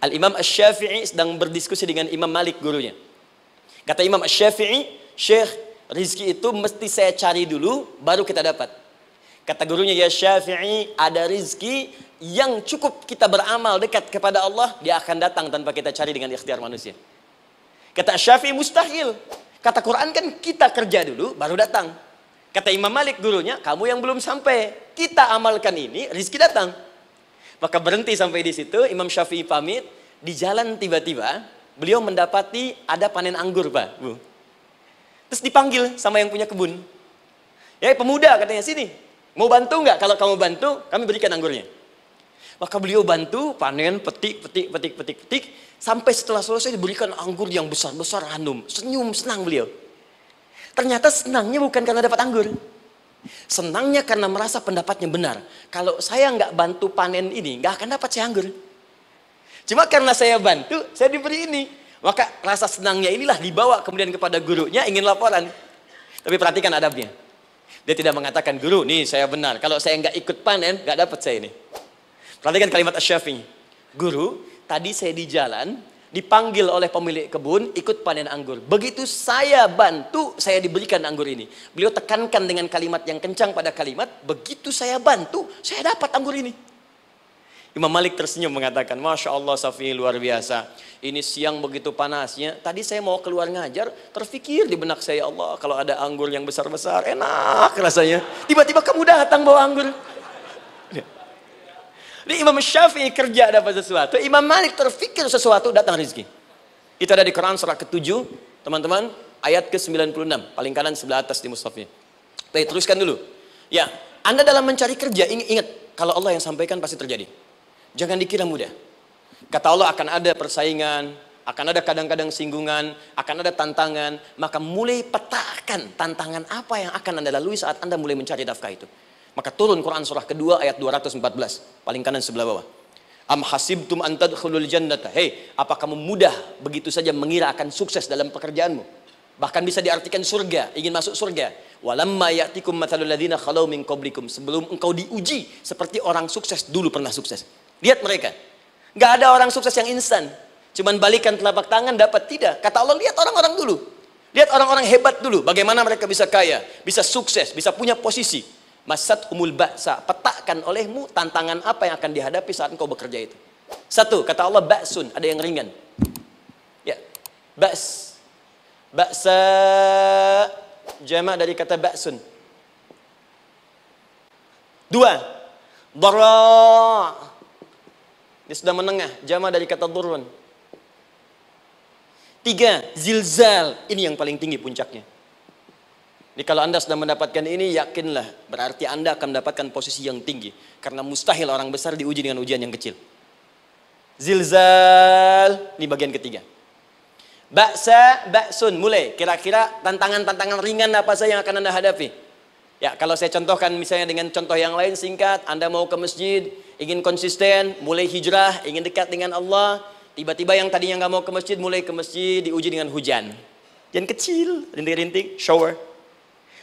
Al-Imam Asy-Syafi'i sedang berdiskusi dengan Imam Malik gurunya. Kata Imam Asy-Syafi'i, Syekh, rizki itu mesti saya cari dulu, baru kita dapat. Kata gurunya, ya Syafi'i, ada rizki yang cukup kita beramal dekat kepada Allah, dia akan datang tanpa kita cari dengan ikhtiar manusia. Kata Syafi'i, mustahil. Kata Quran kan kita kerja dulu baru datang. Kata Imam Malik gurunya, kamu yang belum sampai, kita amalkan ini, rizki datang. Maka berhenti sampai di situ. Imam Syafi'i pamit. Di jalan tiba-tiba beliau mendapati ada panen anggur, Pak, Bu. Terus dipanggil sama yang punya kebun. Ya, pemuda katanya, sini, mau bantu nggak? Kalau kamu bantu, kami berikan anggurnya. Maka beliau bantu, panen, petik. Sampai setelah selesai diberikan anggur yang besar-besar, hanum. Senyum, senang beliau. Ternyata senangnya bukan karena dapat anggur. Senangnya karena merasa pendapatnya benar. Kalau saya nggak bantu panen ini, nggak akan dapat saya anggur. Cuma karena saya bantu, saya diberi ini. Maka rasa senangnya inilah dibawa kemudian kepada gurunya, ingin laporan. Tapi perhatikan adabnya. Dia tidak mengatakan, guru, nih saya benar. Kalau saya nggak ikut panen, nggak dapat saya ini. Perhatikan kalimat Asy-Syafi'i. Guru, tadi saya di jalan, dipanggil oleh pemilik kebun, ikut panen anggur. Begitu saya bantu, saya diberikan anggur ini. Beliau tekankan dengan kalimat yang kencang pada kalimat, begitu saya bantu, saya dapat anggur ini. Imam Malik tersenyum mengatakan, Masya Allah Syafi'i, luar biasa. Ini siang begitu panasnya, tadi saya mau keluar ngajar, terfikir di benak saya, Allah, kalau ada anggur yang besar-besar, enak rasanya. Tiba-tiba kamu datang bawa anggur. Jadi Imam Syafi'i kerja dapat sesuatu, Imam Malik terfikir sesuatu, datang rezeki. Itu ada di Quran surah ke-7, teman-teman, ayat ke-96, paling kanan sebelah atas di mushafnya. Baik, teruskan dulu. Ya, Anda dalam mencari kerja, ingat, kalau Allah yang sampaikan pasti terjadi. Jangan dikira mudah. Kata Allah akan ada persaingan, akan ada kadang-kadang singgungan, akan ada tantangan, maka mulai petakan tantangan apa yang akan Anda lalui saat Anda mulai mencari nafkah itu. Maka turun Quran surah kedua ayat 214, paling kanan sebelah bawah. Am hasibtum an tadkhulul jannata. Hei, apa kamu mudah begitu saja mengira akan sukses dalam pekerjaanmu? Bahkan bisa diartikan surga, ingin masuk surga. Walamma ya'tikum mathalul ladzina khalau min qablikum. Sebelum engkau diuji seperti orang sukses dulu pernah sukses. Lihat mereka. Enggak ada orang sukses yang instan. Cuman balikan telapak tangan dapat, tidak. Kata Allah, lihat orang-orang dulu. Lihat orang-orang hebat dulu, bagaimana mereka bisa kaya, bisa sukses, bisa punya posisi. Masat umul ba'sa, petakan olehmu tantangan apa yang akan dihadapi saat engkau bekerja itu. Satu, kata Allah, ba'sun, ada yang ringan. Ya, ba's. Ba'sa, jamak dari kata ba'sun. Dua, dara. Dia sudah menengah, jamak dari kata durun. Tiga, zilzal. Ini yang paling tinggi puncaknya. Jadi kalau Anda sudah mendapatkan ini, yakinlah, berarti Anda akan mendapatkan posisi yang tinggi. Karena mustahil orang besar diuji dengan ujian yang kecil. Zilzal, ini bagian ketiga. Ba'sa, ba'sun, mulai. Kira-kira tantangan-tantangan ringan apa saja yang akan Anda hadapi? Ya, kalau saya contohkan misalnya dengan contoh yang lain singkat, Anda mau ke masjid, ingin konsisten, mulai hijrah, ingin dekat dengan Allah. Tiba-tiba yang tadinya nggak mau ke masjid, mulai ke masjid, diuji dengan hujan. Hujan kecil, rintik-rintik, shower.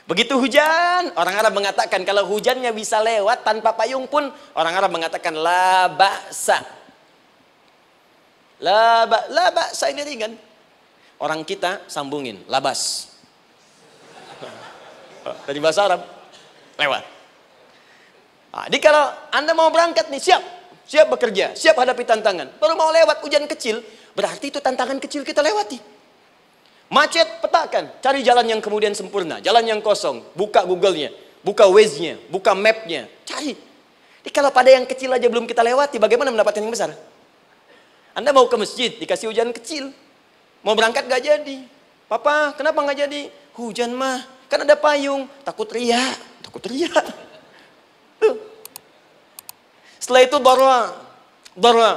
Begitu hujan, orang Arab mengatakan kalau hujannya bisa lewat tanpa payung pun, orang Arab mengatakan la ba'sa. La ba'sa ini ringan. Orang kita sambungin, labas. Dari bahasa Arab. lewat. Nah, jadi kalau Anda mau berangkat nih, siap bekerja, siap hadapi tantangan. Baru mau lewat hujan kecil, berarti itu tantangan kecil kita lewati. Macet, petakan, cari jalan yang kemudian sempurna, jalan yang kosong, buka Google-nya, buka Waze-nya, buka map-nya, cari. Jadi kalau pada yang kecil aja belum kita lewati, bagaimana mendapatkan yang besar? Anda mau ke masjid, dikasih hujan kecil, mau berangkat gak jadi. Papa, kenapa gak jadi? Hujan mah, kan ada payung, takut riak. Tuh. Setelah itu darwa,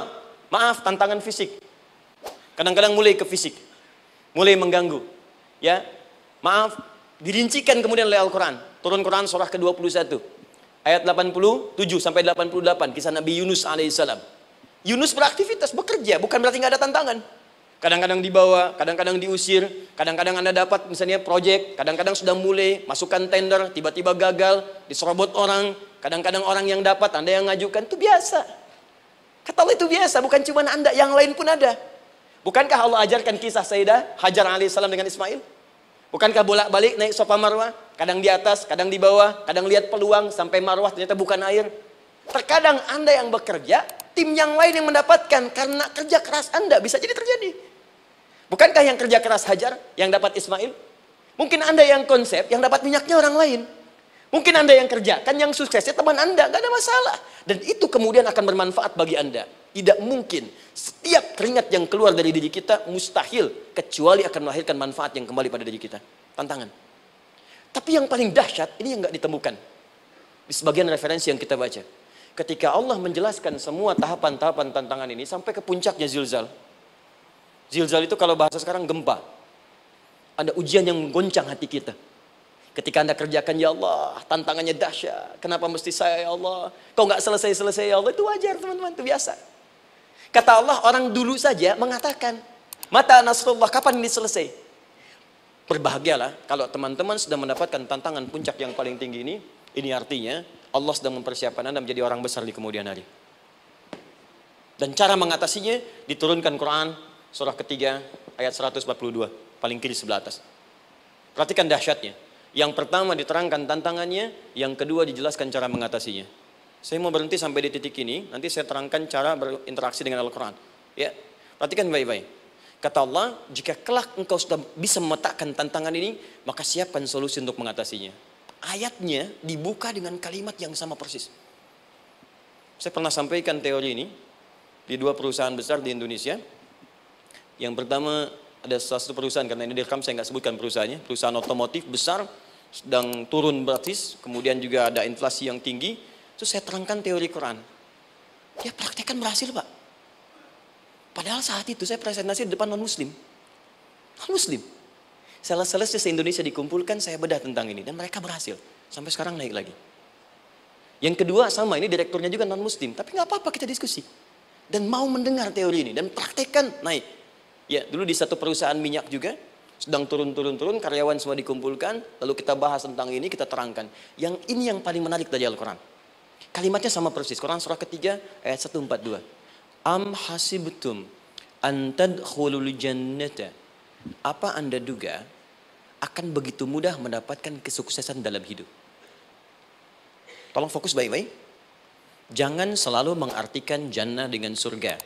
maaf, tantangan fisik. Kadang-kadang mulai ke fisik, mulai mengganggu. Ya, maaf, dirincikan kemudian oleh Al-Quran. Turun Quran surah ke-21, ayat 87 sampai 88, kisah Nabi Yunus alaihissalam. Yunus beraktivitas, bekerja, bukan berarti nggak ada tantangan. Kadang-kadang dibawa, kadang-kadang diusir, kadang-kadang Anda dapat misalnya proyek, kadang-kadang sudah mulai masukkan tender, tiba-tiba gagal, diserobot orang, kadang-kadang orang yang dapat, Anda yang ngajukan, itu biasa. Kata Allah itu biasa, bukan cuma Anda, yang lain pun ada. Bukankah Allah ajarkan kisah Sayyidah Hajar alaihissalam dengan Ismail? Bukankah bolak-balik naik Safa Marwah, kadang di atas, kadang di bawah, kadang lihat peluang sampai Marwah ternyata bukan air. Terkadang Anda yang bekerja, tim yang lain yang mendapatkan karena kerja keras Anda bisa jadi terjadi. Bukankah yang kerja keras Hajar yang dapat Ismail? Mungkin Anda yang konsep yang dapat minyaknya orang lain. Mungkin Anda yang kerjakan yang suksesnya teman Anda, gak ada masalah. Dan itu kemudian akan bermanfaat bagi Anda. Tidak mungkin setiap keringat yang keluar dari diri kita mustahil kecuali akan melahirkan manfaat yang kembali pada diri kita. Tantangan. Tapi yang paling dahsyat ini yang gak ditemukan di sebagian referensi yang kita baca. Ketika Allah menjelaskan semua tahapan-tahapan tantangan ini sampai ke puncaknya zilzal. Zilzal itu kalau bahasa sekarang gempa. Ada ujian yang menggoncang hati kita. Ketika Anda kerjakan, ya Allah, tantangannya dahsyat. Kenapa mesti saya, ya Allah? Kau nggak selesai-selesai, ya Allah. Itu wajar, teman-teman. Itu biasa. Kata Allah, orang dulu saja mengatakan, mata nasrullah, kapan ini selesai? Berbahagialah kalau teman-teman sudah mendapatkan tantangan puncak yang paling tinggi ini. Ini artinya Allah sedang mempersiapkan Anda menjadi orang besar di kemudian hari. Dan cara mengatasinya diturunkan Quran surah ketiga ayat 142, paling kiri sebelah atas. Perhatikan dahsyatnya. Yang pertama diterangkan tantangannya, yang kedua dijelaskan cara mengatasinya. Saya mau berhenti sampai di titik ini, nanti saya terangkan cara berinteraksi dengan Al-Quran. Ya, perhatikan baik-baik. Kata Allah, jika kelak engkau sudah bisa memetakan tantangan ini, maka siapkan solusi untuk mengatasinya. Ayatnya dibuka dengan kalimat yang sama persis. Saya pernah sampaikan teori ini di dua perusahaan besar di Indonesia. Yang pertama ada salah satu perusahaan, karena ini direkam saya nggak sebutkan perusahaannya, perusahaan otomotif besar, sedang turun gratis, kemudian juga ada inflasi yang tinggi. Terus saya terangkan teori Quran. Dia praktekkan berhasil, Pak. Padahal saat itu saya presentasi di depan non-muslim. Non-muslim. Sales-sales se-Indonesia dikumpulkan, saya bedah tentang ini. Dan mereka berhasil. Sampai sekarang naik lagi. Yang kedua sama, ini direkturnya juga non-muslim. Tapi nggak apa-apa, kita diskusi. Dan mau mendengar teori ini. Dan praktekkan, naik. Ya, dulu di satu perusahaan minyak juga. Sedang turun-turun, karyawan semua dikumpulkan. Lalu kita bahas tentang ini, kita terangkan. Yang ini yang paling menarik dari Al-Quran. Kalimatnya sama persis. Quran surah ketiga ayat 142. Am hasibtum an tadkhulul jannata. Apa Anda duga akan begitu mudah mendapatkan kesuksesan dalam hidup? Tolong fokus baik-baik. Jangan selalu mengartikan jannah dengan surga.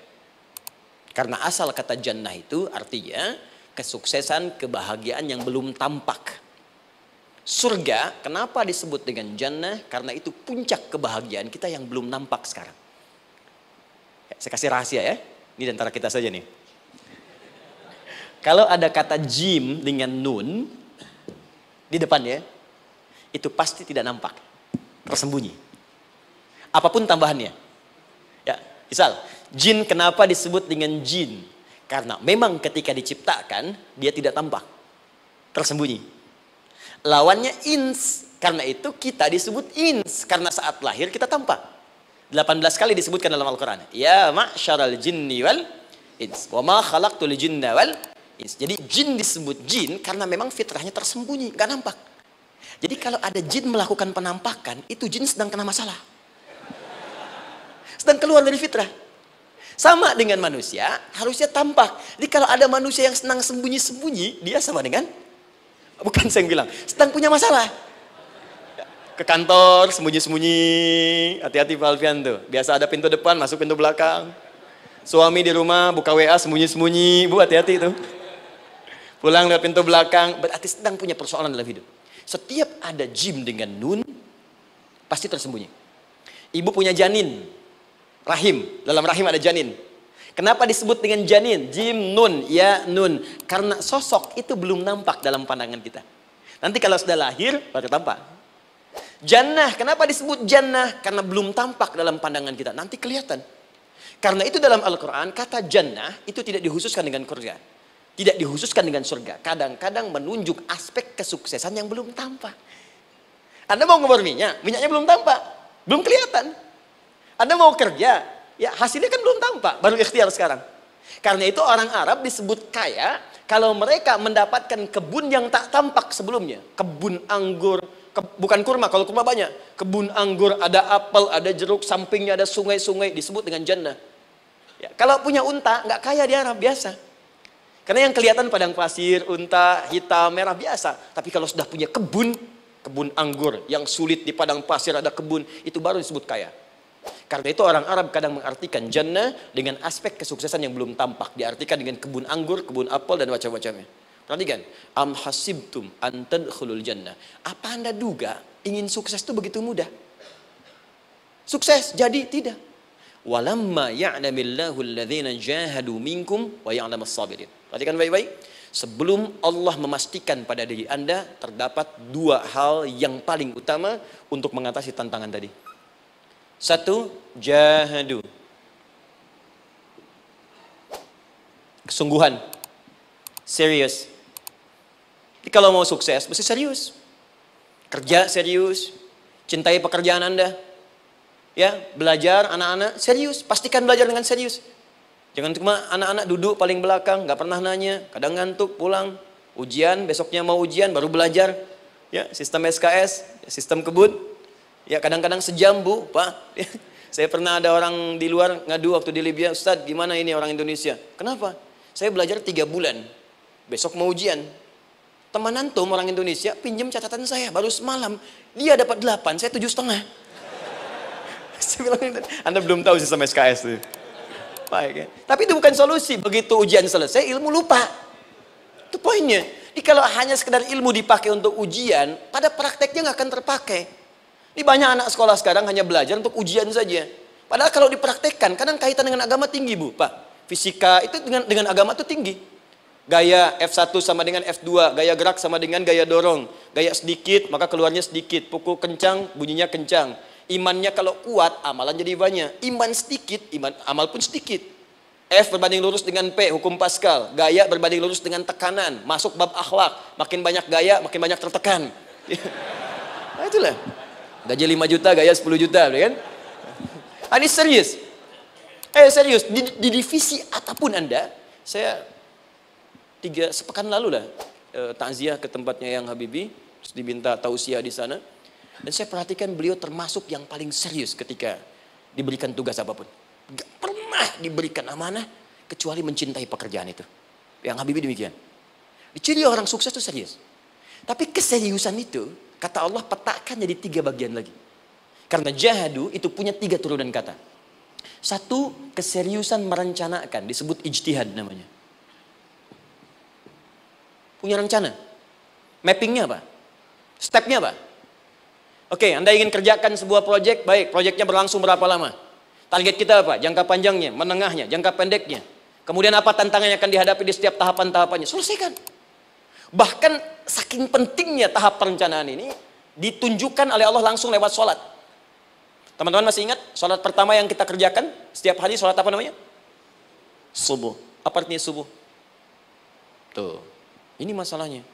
Karena asal kata jannah itu artinya kesuksesan, kebahagiaan yang belum tampak. Surga, kenapa disebut dengan jannah? Karena itu puncak kebahagiaan kita yang belum nampak sekarang. Saya kasih rahasia ya. Ini antara kita saja nih. Kalau ada kata jim dengan nun di depannya, itu pasti tidak nampak. Tersembunyi. Apapun tambahannya. Ya, misal, jin kenapa disebut dengan jin? Karena memang ketika diciptakan, dia tidak tampak. Tersembunyi. Lawannya ins, karena itu kita disebut ins, karena saat lahir kita tampak. 18 kali disebutkan dalam Al-Quran. Ya ma'syaral jinni wal ins, wa ma khalaqtul jinna wal ins. Jadi jin disebut jin karena memang fitrahnya tersembunyi, gak nampak. Jadi kalau ada jin melakukan penampakan, itu jin sedang kena masalah. Sedang keluar dari fitrah. Sama dengan manusia, harusnya tampak. Jadi kalau ada manusia yang senang sembunyi-sembunyi, dia sama dengan, bukan saya yang bilang, sedang punya masalah. Ke kantor, sembunyi-sembunyi. Hati-hati Pak Alfian tuh. Biasa ada pintu depan, masuk pintu belakang. Suami di rumah, buka WA, sembunyi-sembunyi. Bu, hati-hati tuh. Pulang lewat pintu belakang. Berarti sedang punya persoalan dalam hidup. Setiap ada jim dengan nun, pasti tersembunyi. Ibu punya janin. Rahim. Dalam rahim ada janin. Kenapa disebut dengan janin? Jim, nun, ya, nun. Karena sosok itu belum nampak dalam pandangan kita. Nanti kalau sudah lahir, baru tampak. Jannah, kenapa disebut jannah? Karena belum tampak dalam pandangan kita. Nanti kelihatan. Karena itu dalam Al-Quran, kata jannah itu tidak dikhususkan dengan surga. Tidak dikhususkan dengan surga. Kadang-kadang menunjuk aspek kesuksesan yang belum tampak. Anda mau ngebor minyak, minyaknya belum tampak. Belum kelihatan. Anda mau kerja, ya hasilnya kan belum tampak. Baru ikhtiar sekarang. Karena itu orang Arab disebut kaya, kalau mereka mendapatkan kebun yang tak tampak sebelumnya. Kebun anggur, bukan kurma, kalau kurma banyak. Kebun anggur, ada apel, ada jeruk, sampingnya ada sungai-sungai, disebut dengan jannah. Ya, kalau punya unta, nggak kaya di Arab, biasa. Karena yang kelihatan padang pasir, unta, hitam, merah, biasa. Tapi kalau sudah punya kebun anggur, yang sulit di padang pasir ada kebun, itu baru disebut kaya. Karena itu orang Arab kadang mengartikan jannah dengan aspek kesuksesan yang belum tampak. Diartikan dengan kebun anggur, kebun apel, dan macam-macamnya. Perhatikan, am hasibtum an tadkhulul jannah. Apa Anda duga ingin sukses itu begitu mudah? Sukses jadi tidak. Walamma ya'lamillahu alladhina jahadu minkum wa ya'lamas sabirin. Perhatikan baik-baik. Sebelum Allah memastikan pada diri Anda terdapat dua hal yang paling utama untuk mengatasi tantangan tadi. Satu, jahadu. Kesungguhan. Serius. Jadi kalau mau sukses, mesti serius. Kerja serius. Cintai pekerjaan Anda. Ya, belajar anak-anak serius. Pastikan belajar dengan serius. Jangan cuma anak-anak duduk paling belakang, nggak pernah nanya, kadang ngantuk, pulang. Ujian, besoknya mau ujian, baru belajar. Ya, sistem SKS, sistem kebun. Ya, kadang-kadang sejam, Bu, Pak. Saya pernah ada orang di luar ngadu waktu di Libya, Ustadz, gimana ini orang Indonesia? Kenapa? Saya belajar 3 bulan. Besok mau ujian. Teman antum orang Indonesia pinjam catatan saya baru semalam. Dia dapat 8, saya 7,5. Saya bilang, Anda belum tahu sistem SKS itu. Baik, ya. Tapi itu bukan solusi. Begitu ujian selesai, ilmu lupa. Itu poinnya. Jadi kalau hanya sekedar ilmu dipakai untuk ujian, pada prakteknya nggak akan terpakai. Ini banyak anak sekolah sekarang hanya belajar untuk ujian saja. Padahal kalau dipraktekkan, kadang kaitan dengan agama tinggi, Bu, Pak. Fisika itu dengan agama itu tinggi. Gaya F1 sama dengan F2, gaya gerak sama dengan gaya dorong. Gaya sedikit, maka keluarnya sedikit. Pukul kencang, bunyinya kencang. Imannya kalau kuat, amalan jadi banyak. Iman sedikit, amal pun sedikit. F berbanding lurus dengan P, hukum Pascal. Gaya berbanding lurus dengan tekanan. Masuk bab akhlak. Makin banyak gaya, makin banyak tertekan. Nah itulah. Gaji 5 juta, gaya 10 juta, kan? Ini serius. Serius. Di divisi apapun Anda, saya 3 sepekan lalu lah takziah ke tempatnya Yang Habibie, terus diminta tausiah di sana. Dan saya perhatikan beliau termasuk yang paling serius ketika diberikan tugas apapun. Gak pernah diberikan amanah kecuali mencintai pekerjaan itu. Yang Habibie demikian. Ciri orang sukses itu serius. Tapi keseriusan itu, kata Allah petakan jadi 3 bagian lagi. Karena jahadu itu punya 3 turunan kata. Satu, keseriusan merencanakan, disebut ijtihad namanya. Punya rencana. Mappingnya apa? Stepnya apa? Oke, Anda ingin kerjakan sebuah proyek, baik, proyeknya berlangsung berapa lama? Target kita apa? Jangka panjangnya, menengahnya, jangka pendeknya. Kemudian apa tantangan yang akan dihadapi di setiap tahapan-tahapannya? Selesaikan. Bahkan saking pentingnya tahap perencanaan ini ditunjukkan oleh Allah langsung lewat sholat. Teman-teman masih ingat sholat pertama yang kita kerjakan setiap hari, sholat apa namanya? Subuh. Apa artinya subuh? Tuh, ini masalahnya.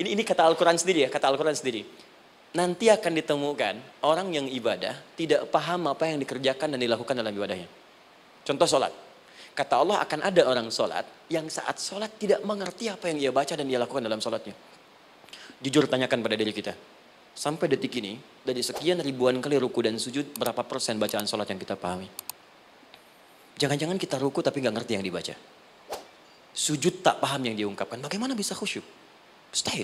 Ini kata Al-Quran sendiri ya, kata Al-Quran sendiri. Nanti akan ditemukan orang yang ibadah tidak paham apa yang dikerjakan dan dilakukan dalam ibadahnya. Contoh sholat. Kata Allah akan ada orang sholat yang saat sholat tidak mengerti apa yang ia baca dan ia lakukan dalam sholatnya. Jujur tanyakan pada diri kita. Sampai detik ini, dari sekian ribuan kali ruku dan sujud, berapa persen bacaan sholat yang kita pahami? Jangan-jangan kita ruku tapi nggak ngerti yang dibaca. Sujud tak paham yang diungkapkan. Bagaimana bisa khusyuk? Mustahil.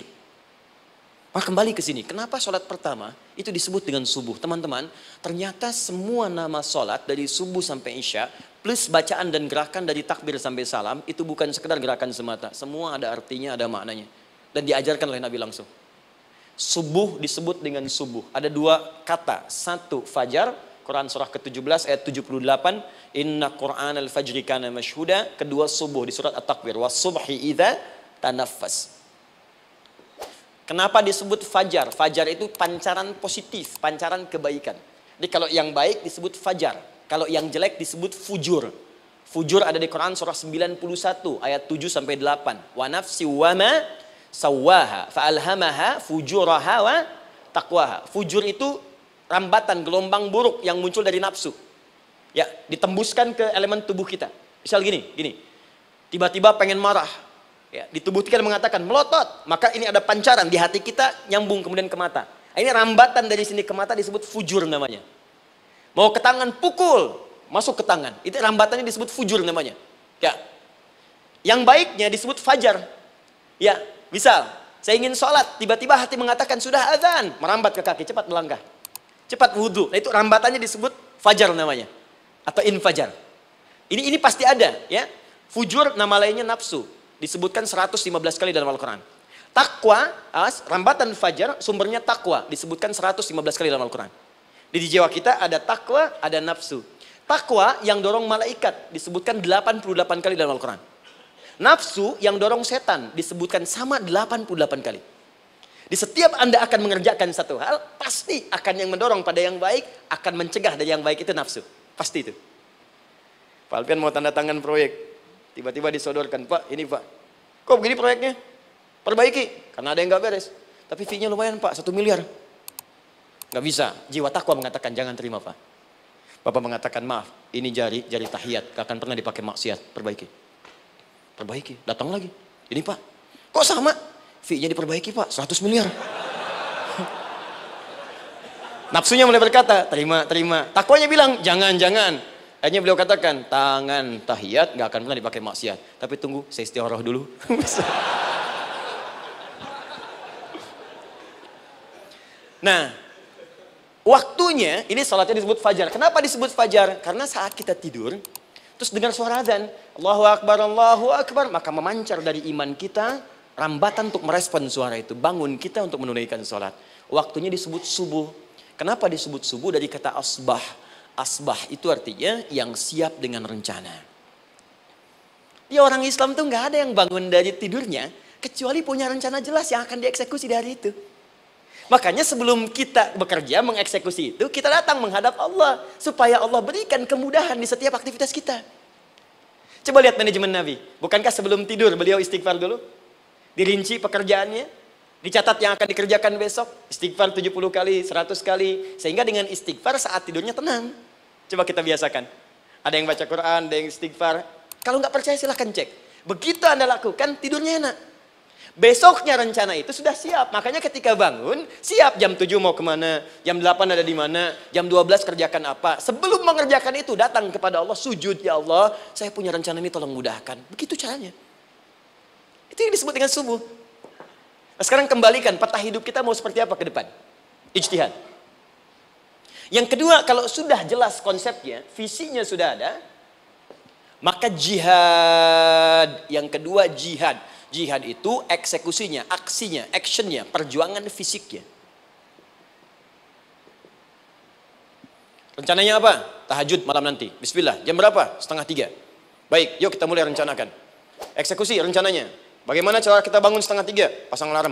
Kembali ke sini, kenapa sholat pertama itu disebut dengan subuh? Teman-teman, ternyata semua nama sholat dari subuh sampai isya, plus bacaan dan gerakan dari takbir sampai salam, itu bukan sekedar gerakan semata. Semua ada artinya, ada maknanya. Dan diajarkan oleh Nabi langsung. Subuh disebut dengan subuh. Ada dua kata. Satu, fajar. Quran surah ke-17 ayat 78. Inna Qur'an al-fajri kana mashhuda. Kedua, subuh di surat At-Takwir. Wasubhi idha tanaffas. Kenapa disebut fajar? Fajar itu pancaran positif, pancaran kebaikan. Jadi kalau yang baik disebut fajar. Kalau yang jelek disebut fujur. Fujur ada di Quran surah 91 ayat 7 sampai 8. Wa nafsi wa ma sawwaha fa'alhamaha fujuraha wa taqwaha. Fujur itu rambatan, gelombang buruk yang muncul dari nafsu. Ya, ditembuskan ke elemen tubuh kita. Misal gini. Tiba-tiba pengen marah. Ya, di tubuh kita mengatakan melotot, maka ini ada pancaran di hati kita nyambung kemudian ke mata. Ini rambatan dari sini ke mata disebut fujur namanya. Mau ke tangan pukul, masuk ke tangan. Itu rambatannya disebut fujur namanya. Ya. Yang baiknya disebut fajar. Ya, misal saya ingin sholat, tiba-tiba hati mengatakan sudah azan, merambat ke kaki, cepat melangkah. Cepat wudhu. Nah, itu rambatannya disebut fajar namanya. Atau infajar. Ini pasti ada, ya. Fujur nama lainnya nafsu. Disebutkan 115 kali dalam Al-Quran. Takwa, rambatan fajar, sumbernya takwa. Disebutkan 115 kali dalam Al-Quran. Di jiwa kita ada takwa, ada nafsu. Takwa yang dorong malaikat, disebutkan 88 kali dalam Al-Quran. Nafsu yang dorong setan, disebutkan sama 88 kali. Di setiap Anda akan mengerjakan satu hal, pasti akan yang mendorong pada yang baik, akan mencegah dari yang baik itu nafsu. Pasti itu. Pak Alfian mau tanda tangan proyek. Tiba-tiba disodorkan, Pak, ini Pak. Kok begini proyeknya? Perbaiki, karena ada yang gak beres. Tapi fee-nya lumayan Pak, 1 miliar. Gak bisa, jiwa takwa mengatakan jangan terima Pak. Bapak mengatakan maaf, ini jari tahiyat, gak akan pernah dipakai maksiat, perbaiki, datang lagi. Ini Pak, kok sama? Fee-nya diperbaiki Pak, 100 miliar. Nafsunya mulai berkata, terima. Takwanya bilang, jangan. Akhirnya beliau katakan, tangan tahiyat gak akan pernah dipakai maksiat. Tapi tunggu, saya istiqoroh dulu. Nah, waktunya, ini salatnya disebut fajar. Kenapa disebut fajar? Karena saat kita tidur, terus dengar suara azan, Allahu Akbar, maka memancar dari iman kita, rambatan untuk merespon suara itu. Bangun kita untuk menunaikan salat. Waktunya disebut subuh. Kenapa disebut subuh? Dari kata asbah. Asbah itu artinya yang siap dengan rencana. Ya, orang Islam tuh nggak ada yang bangun dari tidurnya kecuali punya rencana jelas yang akan dieksekusi dari itu. Makanya sebelum kita bekerja mengeksekusi itu, kita datang menghadap Allah supaya Allah berikan kemudahan di setiap aktivitas kita. Coba lihat manajemen Nabi. Bukankah sebelum tidur beliau istighfar dulu? Dirinci pekerjaannya, dicatat yang akan dikerjakan besok, istighfar 70 kali, 100 kali, sehingga dengan istighfar saat tidurnya tenang. Coba kita biasakan. Ada yang baca Quran, ada yang istighfar. Kalau nggak percaya silahkan cek. Begitu Anda lakukan, tidurnya enak. Besoknya rencana itu sudah siap. Makanya ketika bangun, siap jam 7 mau kemana, jam 8 ada di mana, jam 12 kerjakan apa. Sebelum mengerjakan itu, datang kepada Allah, sujud, ya Allah, saya punya rencana ini tolong mudahkan. Begitu caranya. Itu yang disebut dengan subuh. Nah, sekarang kembalikan, peta hidup kita mau seperti apa ke depan? Ijtihad. Yang kedua, kalau sudah jelas konsepnya, visinya sudah ada, maka jihad. Yang kedua, jihad. Jihad itu eksekusinya, aksinya, actionnya, perjuangan fisiknya. Rencananya apa? Tahajud malam nanti. Bismillah. Jam berapa? 2:30. Baik, yuk kita mulai rencanakan. Eksekusi rencananya. Bagaimana cara kita bangun 2:30? Pasang alarm.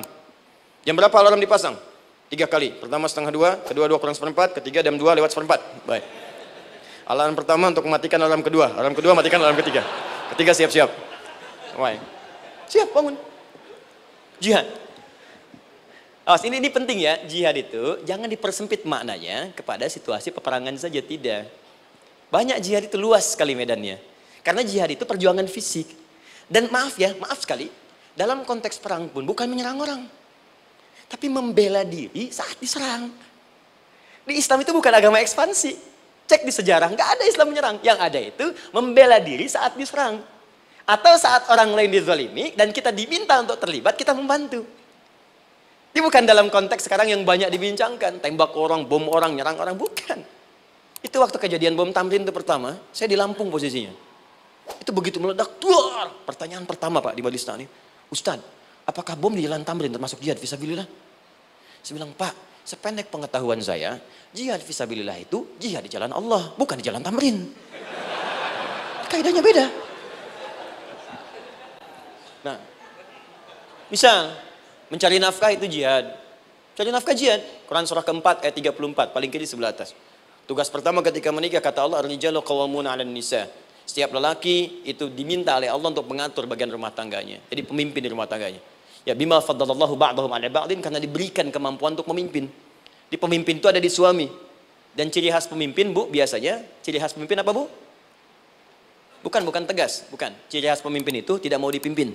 Jam berapa alarm dipasang? 3 kali. Pertama 1:30, kedua 2 kurang 1/4, ketiga jam 2 lewat 1/4. Baik. Alarm pertama untuk mematikan alarm kedua. Alarm kedua matikan alarm ketiga. Ketiga siap-siap. Baik. Siap bangun. Jihad. Awas, ini penting ya. Jihad itu jangan dipersempit maknanya kepada situasi peperangan saja, tidak. Banyak jihad itu luas sekali medannya. Karena jihad itu perjuangan fisik. Dan maaf sekali, dalam konteks perang pun bukan menyerang orang. Tapi membela diri saat diserang. Di Islam itu bukan agama ekspansi. Cek di sejarah, nggak ada Islam menyerang. Yang ada itu membela diri saat diserang. Atau saat orang lain dizalimi dan kita diminta untuk terlibat, kita membantu. Ini bukan dalam konteks sekarang yang banyak dibincangkan. Tembak orang, bom orang, nyerang orang. Bukan. Itu waktu kejadian bom Tamrin itu pertama, saya di Lampung posisinya. Itu begitu meledak, duar. Pertanyaan pertama Pak di Majelis Taklim, Ustaz, apakah bom di Jalan Tamrin termasuk jihad fisabilillah? Saya bilang, Pak, sependek pengetahuan saya, jihad fisabilillah itu jihad di jalan Allah, bukan di Jalan Tamrin. Kaidahnya beda. Nah, misal mencari nafkah itu jihad. Cari nafkah jihad. Quran surah keempat ayat 34, paling kiri sebelah atas. Tugas pertama ketika menikah kata Allah, ar-rijalu qawwamuna 'alan nisa. Setiap lelaki itu diminta oleh Allah untuk mengatur bagian rumah tangganya. Jadi pemimpin di rumah tangganya. Ya bima faddalallahu ba'dahum 'ala ba'din, karena diberikan kemampuan untuk memimpin. Di pemimpin itu ada di suami. Dan ciri khas pemimpin, Bu, biasanya ciri khas pemimpin apa, Bu? Bukan tegas, bukan. Ciri khas pemimpin itu tidak mau dipimpin.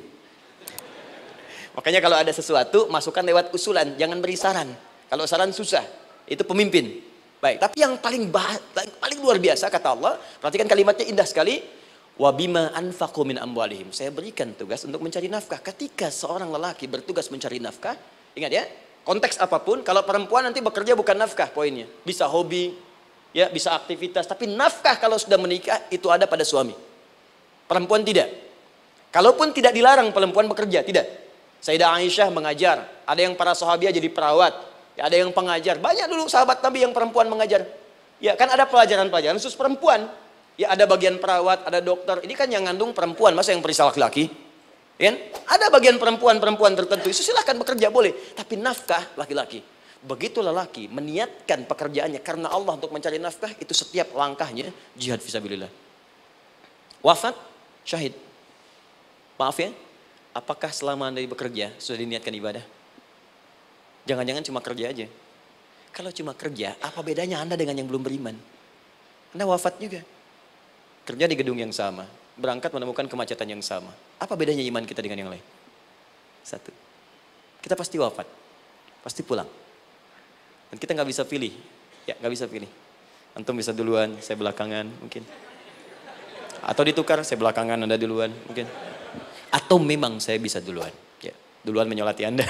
Makanya kalau ada sesuatu, masukkan lewat usulan, jangan beri saran. Kalau saran susah, itu pemimpin. Baik, tapi yang paling luar biasa kata Allah, perhatikan kalimatnya indah sekali. Wa bima anfaqu min amwalihim. Saya berikan tugas untuk mencari nafkah. Ketika seorang lelaki bertugas mencari nafkah, ingat ya, konteks apapun, kalau perempuan nanti bekerja bukan nafkah poinnya. Bisa hobi, ya, bisa aktivitas, tapi nafkah kalau sudah menikah itu ada pada suami. Perempuan tidak. Kalaupun tidak dilarang perempuan bekerja, tidak. Sayyidah Aisyah mengajar, ada yang para sahabiah jadi perawat, ya, ada yang pengajar. Banyak dulu sahabat Nabi yang perempuan mengajar. Ya, kan ada pelajaran-pelajaran khusus perempuan. Ya, ada bagian perawat, ada dokter. Ini kan yang ngandung perempuan, masa yang periksa laki-laki? Ya, ada bagian perempuan tertentu, itu silahkan bekerja boleh. Tapi nafkah laki-laki. Begitu lelaki meniatkan pekerjaannya karena Allah untuk mencari nafkah, itu setiap langkahnya jihad fisabilillah. Wafat, syahid. Maaf ya, apakah selama Anda bekerja sudah diniatkan ibadah? Jangan-jangan cuma kerja aja. Kalau cuma kerja, apa bedanya Anda dengan yang belum beriman? Anda wafat juga. Kerja di gedung yang sama, berangkat menemukan kemacetan yang sama. Apa bedanya iman kita dengan yang lain? Satu, kita pasti wafat, pasti pulang. Dan kita nggak bisa pilih, ya nggak bisa pilih. Antum bisa duluan, saya belakangan mungkin. Atau ditukar, saya belakangan, Anda duluan mungkin. Atau memang saya bisa duluan, ya duluan menyolati Anda.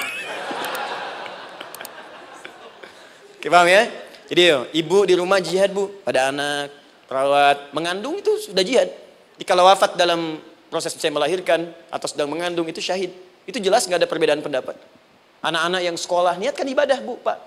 Oke, paham ya? Jadi ibu di rumah jihad, Bu, pada anak, perawat, mengandung itu sudah jihad. Jadi kalau wafat dalam proses saya melahirkan atau sedang mengandung itu syahid. Itu jelas nggak ada perbedaan pendapat. Anak-anak yang sekolah niatkan ibadah, Bu, Pak.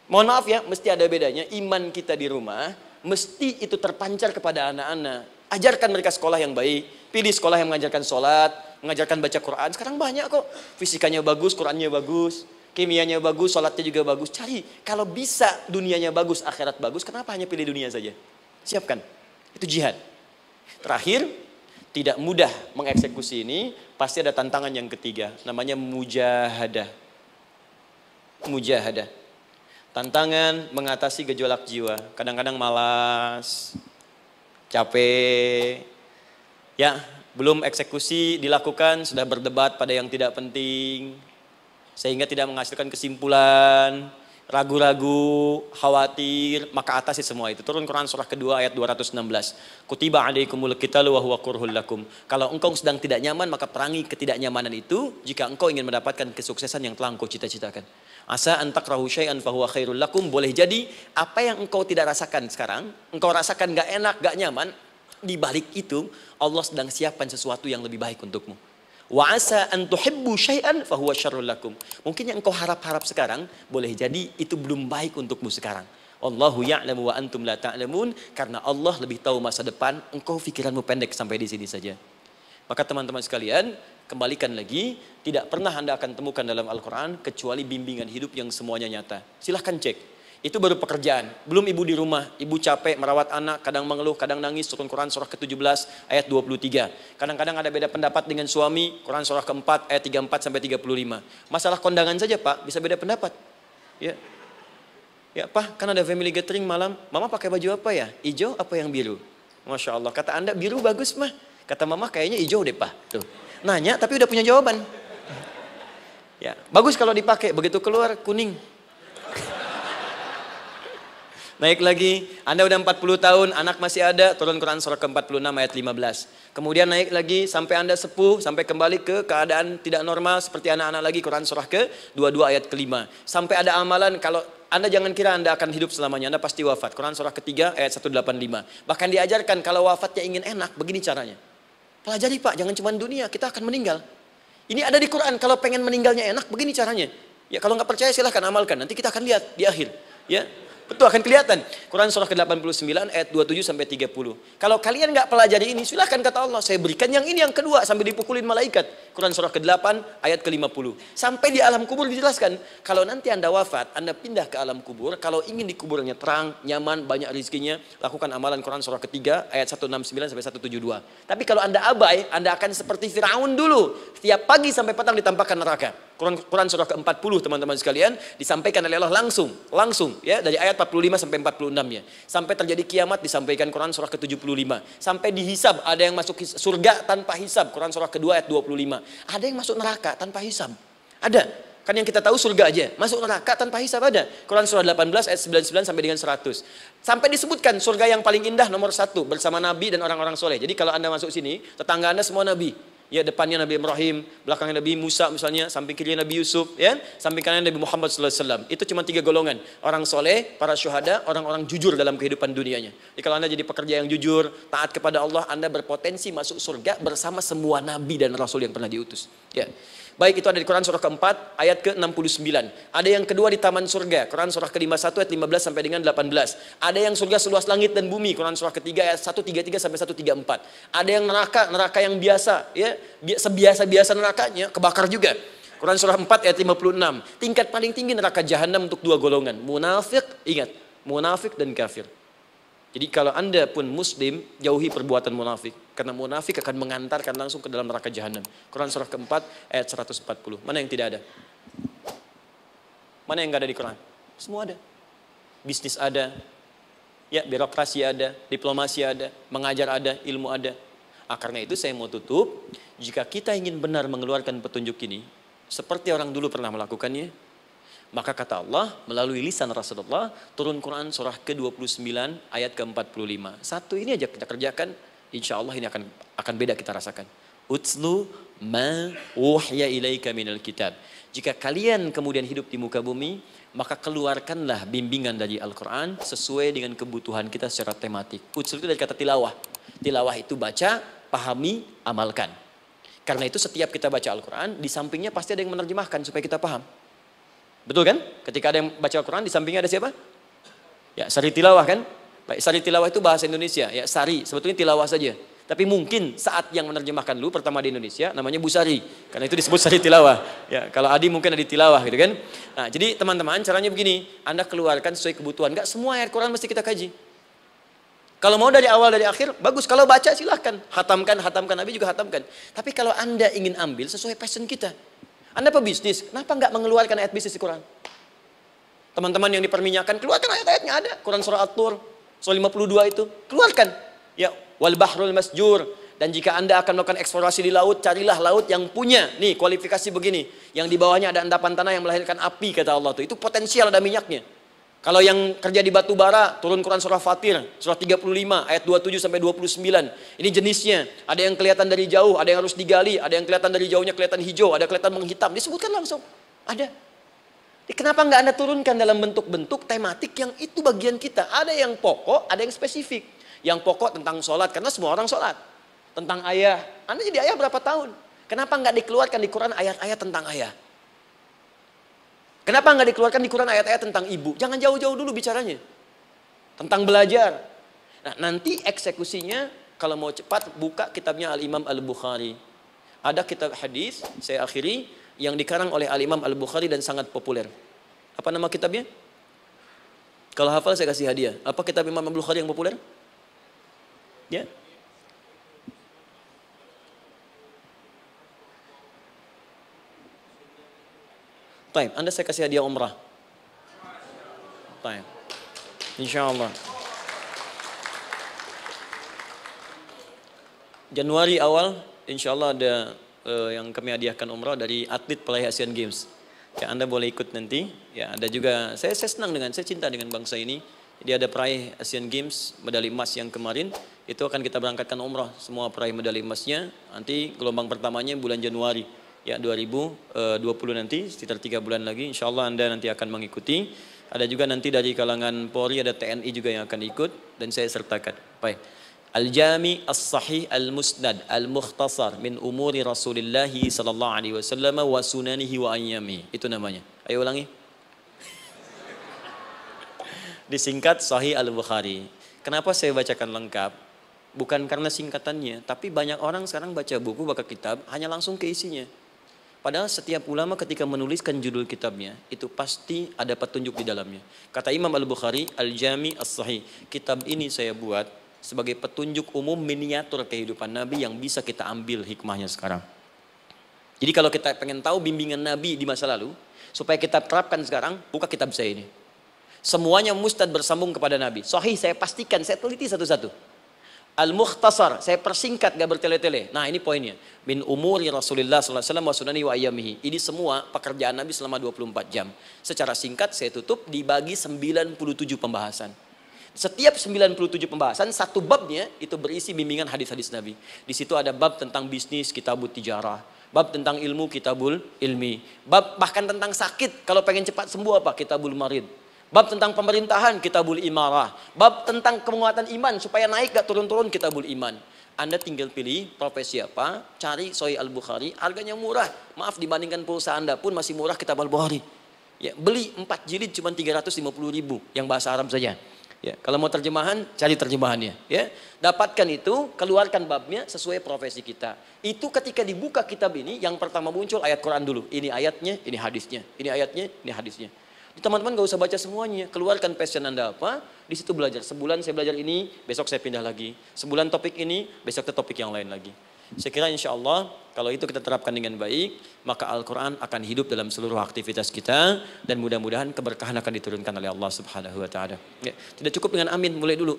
Mohon maaf ya, mesti ada bedanya. Iman kita di rumah mesti itu terpancar kepada anak-anak. Ajarkan mereka sekolah yang baik. Pilih sekolah yang mengajarkan sholat, mengajarkan baca Quran. Sekarang banyak kok. Fisikanya bagus, Qurannya bagus, kimianya bagus, sholatnya juga bagus. Cari, kalau bisa dunianya bagus, akhirat bagus, kenapa hanya pilih dunia saja? Siapkan, itu jihad. Terakhir, tidak mudah mengeksekusi ini, pasti ada tantangan yang ketiga, namanya mujahadah. Mujahadah. Tantangan mengatasi gejolak jiwa. Kadang-kadang malas, capek, ya belum eksekusi dilakukan, sudah berdebat pada yang tidak penting, sehingga tidak menghasilkan kesimpulan, ragu-ragu, khawatir, maka atasi semua itu. Turun Quran surah kedua ayat 216. Kutiba alaikumul qitalu wa huwa kurhul lakum. Kalau engkau sedang tidak nyaman, maka perangi ketidaknyamanan itu jika engkau ingin mendapatkan kesuksesan yang telah engkau cita-citakan. Asa an takrahu syai'an fahuwa khairul lakum. Boleh jadi apa yang engkau tidak rasakan sekarang, engkau rasakan gak enak, gak nyaman, di balik itu Allah sedang siapkan sesuatu yang lebih baik untukmu. Wa asa an tuhibbu syai'an fahuwa syarrul lakum. Mungkin yang engkau harap-harap sekarang boleh jadi itu belum baik untukmu sekarang. Allahu ya'lamu wa antum la ta'lamun, karena Allah lebih tahu masa depan, engkau pikiranmu pendek sampai di sini saja. Maka teman-teman sekalian, kembalikan lagi, tidak pernah Anda akan temukan dalam Al-Quran kecuali bimbingan hidup yang semuanya nyata. Silahkan cek. Itu baru pekerjaan. Belum ibu di rumah, ibu capek merawat anak, kadang mengeluh, kadang nangis. Turun Quran surah ke-17 ayat 23. Kadang-kadang ada beda pendapat dengan suami, Quran surah ke-4 ayat 34 sampai 35. Masalah kondangan saja, Pak, bisa beda pendapat. Ya. Ya, Pak, kan ada family gathering malam, Mama pakai baju apa ya? Hijau apa yang biru? Masya Allah, kata Anda biru bagus, Mah. Kata Mama kayaknya hijau deh, Pak. Tuh. Nanya tapi udah punya jawaban. Ya, bagus kalau dipakai, begitu keluar kuning. Naik lagi, Anda udah 40 tahun, anak masih ada, turun Quran surah ke-46 ayat 15. Kemudian naik lagi sampai Anda sepuh, sampai kembali ke keadaan tidak normal seperti anak-anak lagi, Quran surah ke-22 ayat ke-5. Sampai ada amalan, kalau Anda jangan kira Anda akan hidup selamanya, Anda pasti wafat. Quran surah ketiga ayat 185. Bahkan diajarkan kalau wafatnya ingin enak, begini caranya. Pelajari Pak, jangan cuma dunia, kita akan meninggal. Ini ada di Quran, kalau pengen meninggalnya enak, begini caranya. Ya kalau nggak percaya silahkan amalkan, nanti kita akan lihat di akhir. Ya, betul akan kelihatan. Quran surah ke-89 ayat 27 sampai 30. Kalau kalian nggak pelajari ini, silahkan kata Allah, saya berikan yang ini yang kedua sambil dipukulin malaikat. Quran surah ke-8 ayat ke-50. Sampai di alam kubur dijelaskan, kalau nanti Anda wafat, Anda pindah ke alam kubur, kalau ingin di kuburnya terang, nyaman, banyak rezekinya, lakukan amalan Quran surah ketiga ayat 169 sampai 172. Tapi kalau Anda abai, Anda akan seperti Firaun dulu. Tiap pagi sampai petang ditampakkan neraka. Quran surah ke-40 teman-teman sekalian disampaikan oleh Allah langsung ya dari ayat 45 sampai 46 ya. Sampai terjadi kiamat disampaikan Quran surah ke-75. Sampai dihisab ada yang masuk surga tanpa hisab, Quran surah kedua ayat 25. Ada yang masuk neraka tanpa hisab. Ada. Kan yang kita tahu surga aja, masuk neraka tanpa hisab ada. Quran surah 18 ayat 99 sampai dengan 100. Sampai disebutkan surga yang paling indah nomor 1 bersama Nabi dan orang-orang soleh. Jadi kalau Anda masuk sini, tetangga Anda semua Nabi. Ya, depannya Nabi Ibrahim, belakangnya Nabi Musa misalnya, samping kirinya Nabi Yusuf, ya, samping kanan Nabi Muhammad SAW. Itu cuma 3 golongan, orang soleh, para syuhada, orang-orang jujur dalam kehidupan dunianya. Jadi kalau Anda jadi pekerja yang jujur, taat kepada Allah, Anda berpotensi masuk surga bersama semua Nabi dan Rasul yang pernah diutus. Ya. Baik, itu ada di Quran surah keempat ayat ke-69. Ada yang kedua di taman surga, Quran surah ke-51 ayat 15 sampai dengan 18. Ada yang surga seluas langit dan bumi, Quran surah ketiga ayat 133 sampai 134. Ada yang neraka yang biasa, ya, sebiasa-biasa nerakanya kebakar juga. Quran surah 4 ayat 56. Tingkat paling tinggi neraka jahanam untuk 2 golongan, munafik, ingat, munafik dan kafir. Jadi kalau Anda pun muslim, jauhi perbuatan munafik. Karena munafik akan mengantarkan langsung ke dalam neraka jahanam. Quran surah keempat ayat 140. Mana yang tidak ada? Mana yang nggak ada di Quran? Semua ada. Bisnis ada, ya birokrasi ada, diplomasi ada, mengajar ada, ilmu ada. Karena itu saya mau tutup, jika kita ingin benar mengeluarkan petunjuk ini, seperti orang dulu pernah melakukannya, maka kata Allah melalui lisan Rasulullah turun Quran surah ke-29 ayat ke-45. Satu ini aja kita kerjakan, insya Allah ini akan beda kita rasakan. Utslu ma uhya ilaika minal kitab. Jika kalian kemudian hidup di muka bumi, maka keluarkanlah bimbingan dari Al-Quran sesuai dengan kebutuhan kita secara tematik. Utslu itu dari kata tilawah. Tilawah itu baca, pahami, amalkan. Karena itu setiap kita baca Al-Quran, di sampingnya pasti ada yang menerjemahkan supaya kita paham. Betul kan? Ketika ada yang baca Al-Quran, di sampingnya ada siapa? Ya, sari tilawah kan? Baik, sari tilawah itu bahasa Indonesia. Ya, sari, sebetulnya tilawah saja. Tapi mungkin saat yang menerjemahkan dulu pertama di Indonesia, namanya Bu Sari. Karena itu disebut sari tilawah. Ya, kalau Adi mungkin ada tilawah gitu kan? Nah, jadi teman-teman caranya begini. Anda keluarkan sesuai kebutuhan. Enggak semua ayat Quran mesti kita kaji. Kalau mau dari awal dari akhir, bagus. Kalau baca silahkan. Hatamkan, Nabi juga hatamkan. Tapi kalau Anda ingin ambil sesuai passion kita. Anda pebisnis, kenapa nggak mengeluarkan ayat bisnis di Quran? Teman-teman yang diperminyakan, keluarkan ayat-ayatnya ada. Quran surah At-Tur, surah 52 itu, keluarkan. Ya, wal bahrul masjur. Dan jika Anda akan melakukan eksplorasi di laut, carilah laut yang punya. Nih, kualifikasi begini. Yang di bawahnya ada endapan tanah yang melahirkan api, kata Allah tuh. Itu potensial ada minyaknya. Kalau yang kerja di batu bara, turun Quran surah Fatir, surah 35, ayat 27 sampai 29. Ini jenisnya. Ada yang kelihatan dari jauh, ada yang harus digali, ada yang kelihatan dari jauhnya kelihatan hijau, ada kelihatan menghitam. Disebutkan langsung. Ada. Jadi kenapa nggak Anda turunkan dalam bentuk-bentuk tematik yang itu bagian kita? Ada yang pokok, ada yang spesifik. Yang pokok tentang sholat, karena semua orang sholat. Tentang ayah. Anda jadi ayah berapa tahun? Kenapa nggak dikeluarkan di Quran ayat-ayat tentang ayah? Kenapa nggak dikeluarkan di Quran ayat-ayat tentang ibu? Jangan jauh-jauh dulu bicaranya. Tentang belajar. Nah, nanti eksekusinya kalau mau cepat buka kitabnya Al-Imam Al-Bukhari. Ada kitab hadis, saya akhiri, yang dikarang oleh Al-Imam Al-Bukhari dan sangat populer. Apa nama kitabnya? Kalau hafal saya kasih hadiah. Apa kitab Imam Al-Bukhari yang populer? Ya. Baik, Anda saya kasih hadiah umrah. Baik. Insyaallah. Januari awal, insyaallah ada yang kami hadiahkan umrah dari atlet peraih Asian Games. Ya, Anda boleh ikut nanti. Ya, ada juga, saya senang dengan, saya cinta dengan bangsa ini. Jadi ada peraih Asian Games medali emas yang kemarin itu akan kita berangkatkan umrah semua peraih medali emasnya. Nanti gelombang pertamanya bulan Januari ya 2020 nanti sekitar 3 bulan lagi. Insya Allah Anda nanti akan mengikuti. Ada juga nanti dari kalangan Polri ada TNI juga yang akan ikut dan saya sertakan. Baik. Al-Jami As-Sahih Al-Musnad Al-Mukhtasar min umuri Rasulullah sallallahu alaihi wasallam wa sunanihi wa ayyami. Itu namanya. Ayo ulangi. Disingkat Sahih Al-Bukhari. Kenapa saya bacakan lengkap? Bukan karena singkatannya, tapi banyak orang sekarang baca buku, baca kitab, hanya langsung ke isinya. Padahal setiap ulama ketika menuliskan judul kitabnya, itu pasti ada petunjuk di dalamnya. Kata Imam Al-Bukhari, Al-Jami As-Sahih. Kitab ini saya buat sebagai petunjuk umum miniatur kehidupan Nabi yang bisa kita ambil hikmahnya sekarang. Jadi kalau kita pengen tahu bimbingan Nabi di masa lalu, supaya kita terapkan sekarang, buka kitab saya ini. Semuanya mustad bersambung kepada Nabi. Sahih saya pastikan, saya teliti satu-satu. Al-Mukhtasar, saya persingkat gak bertele-tele. Nah ini poinnya. Min umuri Rasulullah SAW wa sunani wa ayyamihi. Ini semua pekerjaan Nabi selama 24 jam. Secara singkat saya tutup dibagi 97 pembahasan. Setiap 97 pembahasan, satu babnya itu berisi bimbingan hadis-hadis Nabi. Di situ ada bab tentang bisnis, kitabut tijarah. Bab tentang ilmu, kitabul ilmi. Bab bahkan tentang sakit, kalau pengen cepat sembuh apa? Kitabul marid. Bab tentang pemerintahan, kitabul imarah. Bab tentang penguatan iman, supaya naik gak turun-turun, kitabul iman. Anda tinggal pilih profesi apa, cari Sahih Al-Bukhari, harganya murah. Maaf, dibandingkan pulsa Anda pun masih murah kitab Al-Bukhari. Ya, beli 4 jilid cuma 350.000 yang bahasa Arab saja. Ya, kalau mau terjemahan, cari terjemahannya. Ya, dapatkan itu, keluarkan babnya sesuai profesi kita. Itu ketika dibuka kitab ini, yang pertama muncul ayat Quran dulu. Ini ayatnya, ini hadisnya. Ini ayatnya, ini hadisnya. Teman-teman gak usah baca semuanya, keluarkan passion Anda apa, di situ belajar. Sebulan saya belajar ini, besok saya pindah lagi. Sebulan topik ini, besok ke topik yang lain lagi. Saya kira insya Allah kalau itu kita terapkan dengan baik, maka Al-Quran akan hidup dalam seluruh aktivitas kita dan mudah-mudahan keberkahan akan diturunkan oleh Allah Subhanahu Wa Taala. Ya, tidak cukup dengan amin, mulai dulu.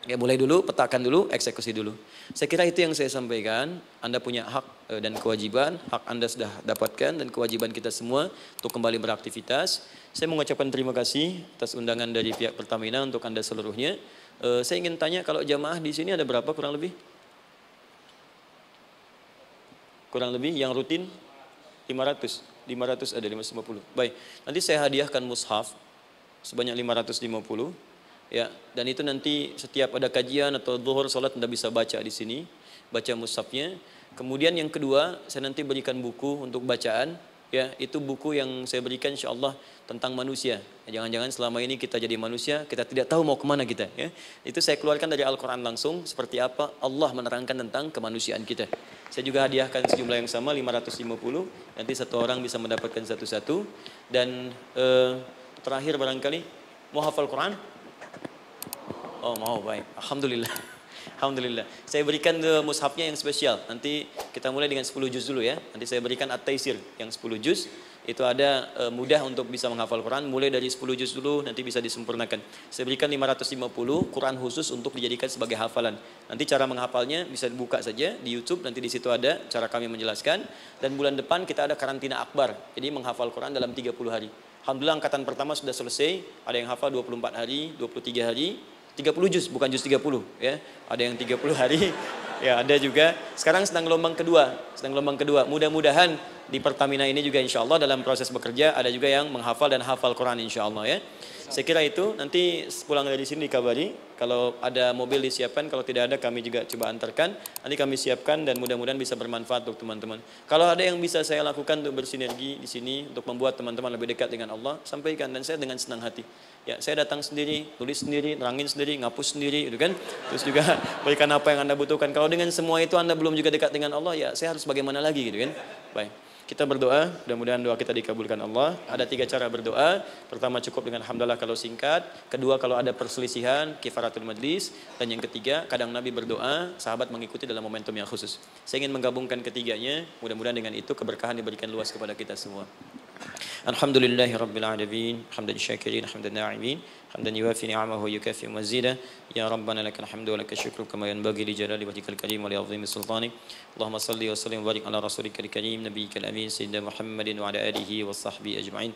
Ya, mulai dulu, petakan dulu, eksekusi dulu. Saya kira itu yang saya sampaikan. Anda punya hak dan kewajiban, hak Anda sudah dapatkan dan kewajiban kita semua untuk kembali beraktivitas. Saya mengucapkan terima kasih atas undangan dari pihak Pertamina untuk Anda seluruhnya. Saya ingin tanya kalau jamaah di sini ada berapa kurang lebih? Kurang lebih yang rutin 500 ada 550. Baik, nanti saya hadiahkan mushaf sebanyak 550 ya, dan itu nanti setiap ada kajian atau zuhur salat Anda bisa baca di sini, baca mushafnya. Kemudian yang kedua, saya nanti berikan buku untuk bacaan ya, itu buku yang saya berikan insyaallah tentang manusia. Jangan-jangan selama ini kita jadi manusia, kita tidak tahu mau kemana kita ya. Itu saya keluarkan dari Al-Quran langsung, seperti apa Allah menerangkan tentang kemanusiaan kita. Saya juga hadiahkan sejumlah yang sama 550, nanti satu orang bisa mendapatkan satu-satu. Dan terakhir barangkali mau hafal Quran? Oh mau, baik, Alhamdulillah. Alhamdulillah. Saya berikan mushafnya yang spesial. Nanti kita mulai dengan 10 juz dulu ya. Nanti saya berikan At-Taisir yang 10 juz. Itu ada mudah untuk bisa menghafal Quran. Mulai dari 10 juz dulu, nanti bisa disempurnakan. Saya berikan 550 Quran khusus untuk dijadikan sebagai hafalan. Nanti cara menghafalnya bisa dibuka saja di YouTube. Nanti di situ ada cara kami menjelaskan. Dan bulan depan kita ada karantina akbar. Jadi menghafal Quran dalam 30 hari. Alhamdulillah angkatan pertama sudah selesai. Ada yang hafal 24 hari, 23 hari. 30 juz, bukan juz 30 ya. Ada yang 30 hari. Ya, ada juga. Sekarang sedang gelombang kedua. Mudah-mudahan di Pertamina ini juga insya Allah dalam proses bekerja ada juga yang menghafal dan hafal Quran insya Allah ya. Saya kira itu, nanti pulang dari sini dikabari. Kalau ada mobil disiapkan, kalau tidak ada kami juga coba antarkan. Nanti kami siapkan dan mudah-mudahan bisa bermanfaat untuk teman-teman. Kalau ada yang bisa saya lakukan untuk bersinergi di sini, untuk membuat teman-teman lebih dekat dengan Allah, sampaikan. Dan saya dengan senang hati. Ya, saya datang sendiri, tulis sendiri, nerangin sendiri, ngapus sendiri, gitu kan. Terus juga berikan apa yang Anda butuhkan. Kalau dengan semua itu Anda belum juga dekat dengan Allah, ya saya harus bagaimana lagi, gitu kan. Baik. Kita berdoa, mudah-mudahan doa kita dikabulkan Allah. Ada 3 cara berdoa. Pertama cukup dengan hamdalah kalau singkat. Kedua kalau ada perselisihan, kifaratul majlis. Dan yang ketiga, kadang Nabi berdoa, sahabat mengikuti dalam momentum yang khusus. Saya ingin menggabungkan ketiganya. Mudah-mudahan dengan itu keberkahan diberikan luas kepada kita semua. Alhamdulillahi Rabbil Alamin, hamdan syakirin, hamdan na'imin, hamdan yuwafi ni'amahu yukafi mazida. Ya Rabbana lakal hamdu wa lakal syukru kama yanbaghi li jalali wajhikal karim wa li 'azimi sultani. Allahumma salli wa sallim wa barik ala rasulikal karim nabiyyikal amin sayyidina Muhammadin wa ala alihi wa sahbihi ajma'in.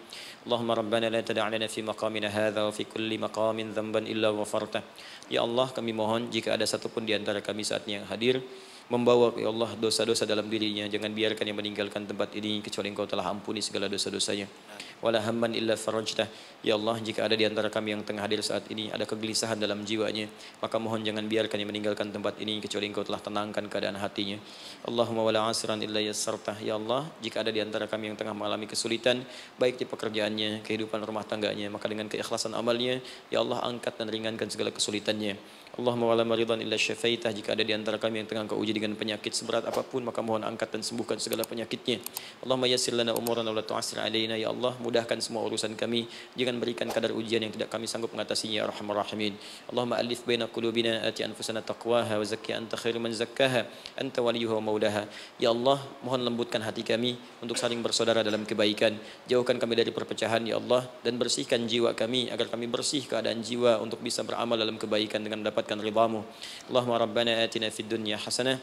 Allahumma rabbana la tada' lana fi maqamina hadha wa fi kulli maqamin dhanban illa ghafartah. Ya Allah, kami mohon jika ada satupun di antara kami saat ini yang hadir membawa ya Allah dosa-dosa dalam dirinya, jangan biarkan yang meninggalkan tempat ini kecuali Engkau telah ampuni segala dosa-dosanya. Wala hamman illa farajtah. Ya Allah, jika ada di antara kami yang tengah hadir saat ini ada kegelisahan dalam jiwanya, maka mohon jangan biarkan yang meninggalkan tempat ini kecuali Engkau telah tenangkan keadaan hatinya. Allahumma wala asran illa yassartah. Ya Allah, jika ada di antara kami yang tengah mengalami kesulitan baik di pekerjaannya, kehidupan rumah tangganya, maka dengan keikhlasan amalnya ya Allah angkat dan ringankan segala kesulitannya. Allahumma wala maridan illa syafaitah. Jika ada di antara kami yang tengah Engkau uji dengan penyakit seberat apapun, maka mohon angkat dan sembuhkan segala penyakitnya. Allahumma yassir lana umurana wa la tu'assir alaina. Ya Allah, mudahkan semua urusan kami, jangan berikan kadar ujian yang tidak kami sanggup mengatasinya ya arhamar rahimin. Allahumma alif baina qulubina, ati anfusana taqwaha wa zakki anta khairu man zakkaha, anta waliyuha wa maulaha. Ya Allah, mohon lembutkan hati kami untuk saling bersaudara dalam kebaikan, jauhkan kami dari perpecahan ya Allah, dan bersihkan jiwa kami agar kami bersih keadaan jiwa untuk bisa beramal dalam kebaikan dengan mendapatkan ridhamu. Allahumma rabbana atina fid dunya hasanah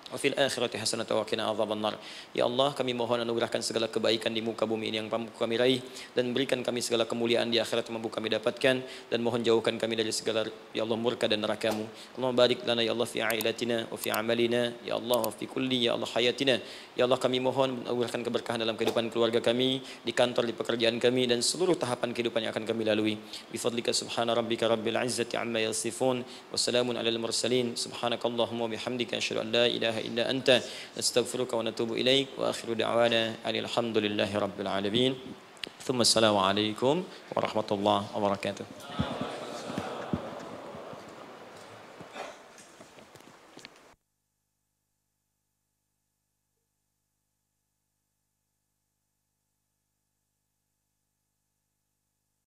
wa fil akhirati hasanatan wa qina adzabannar. Ya Allah, kami mohon anugerahkan segala kebaikan di muka bumi ini yang mampu kami raih, dan berikan kami segala kemuliaan di akhirat yang mampu kami dapatkan, dan mohon jauhkan kami dari segala ya Allah murka dan neraka-Mu. Allahumma barik lana ya Allah fi ailatina wa fi amalina ya Allah wa fi kulli ya Allah hayatina. Ya Allah, kami mohon anugerahkan keberkahan dalam kehidupan keluarga kami, di kantor, di pekerjaan kami, dan seluruh tahapan kehidupan yang akan kami lalui. Bi fadlika subhana rabbika rabbil izzati amma yasifun wa salamun alal mursalin. Subhanakallahumma wa bihamdika asyhadu an la ilaha illa anta nastaghfiruka wa natubu ilaik wa akhiru da'wana alhamdulillahi rabbil alamin. Thumma assalamu alaikum warahmatullahi wabarakatuh.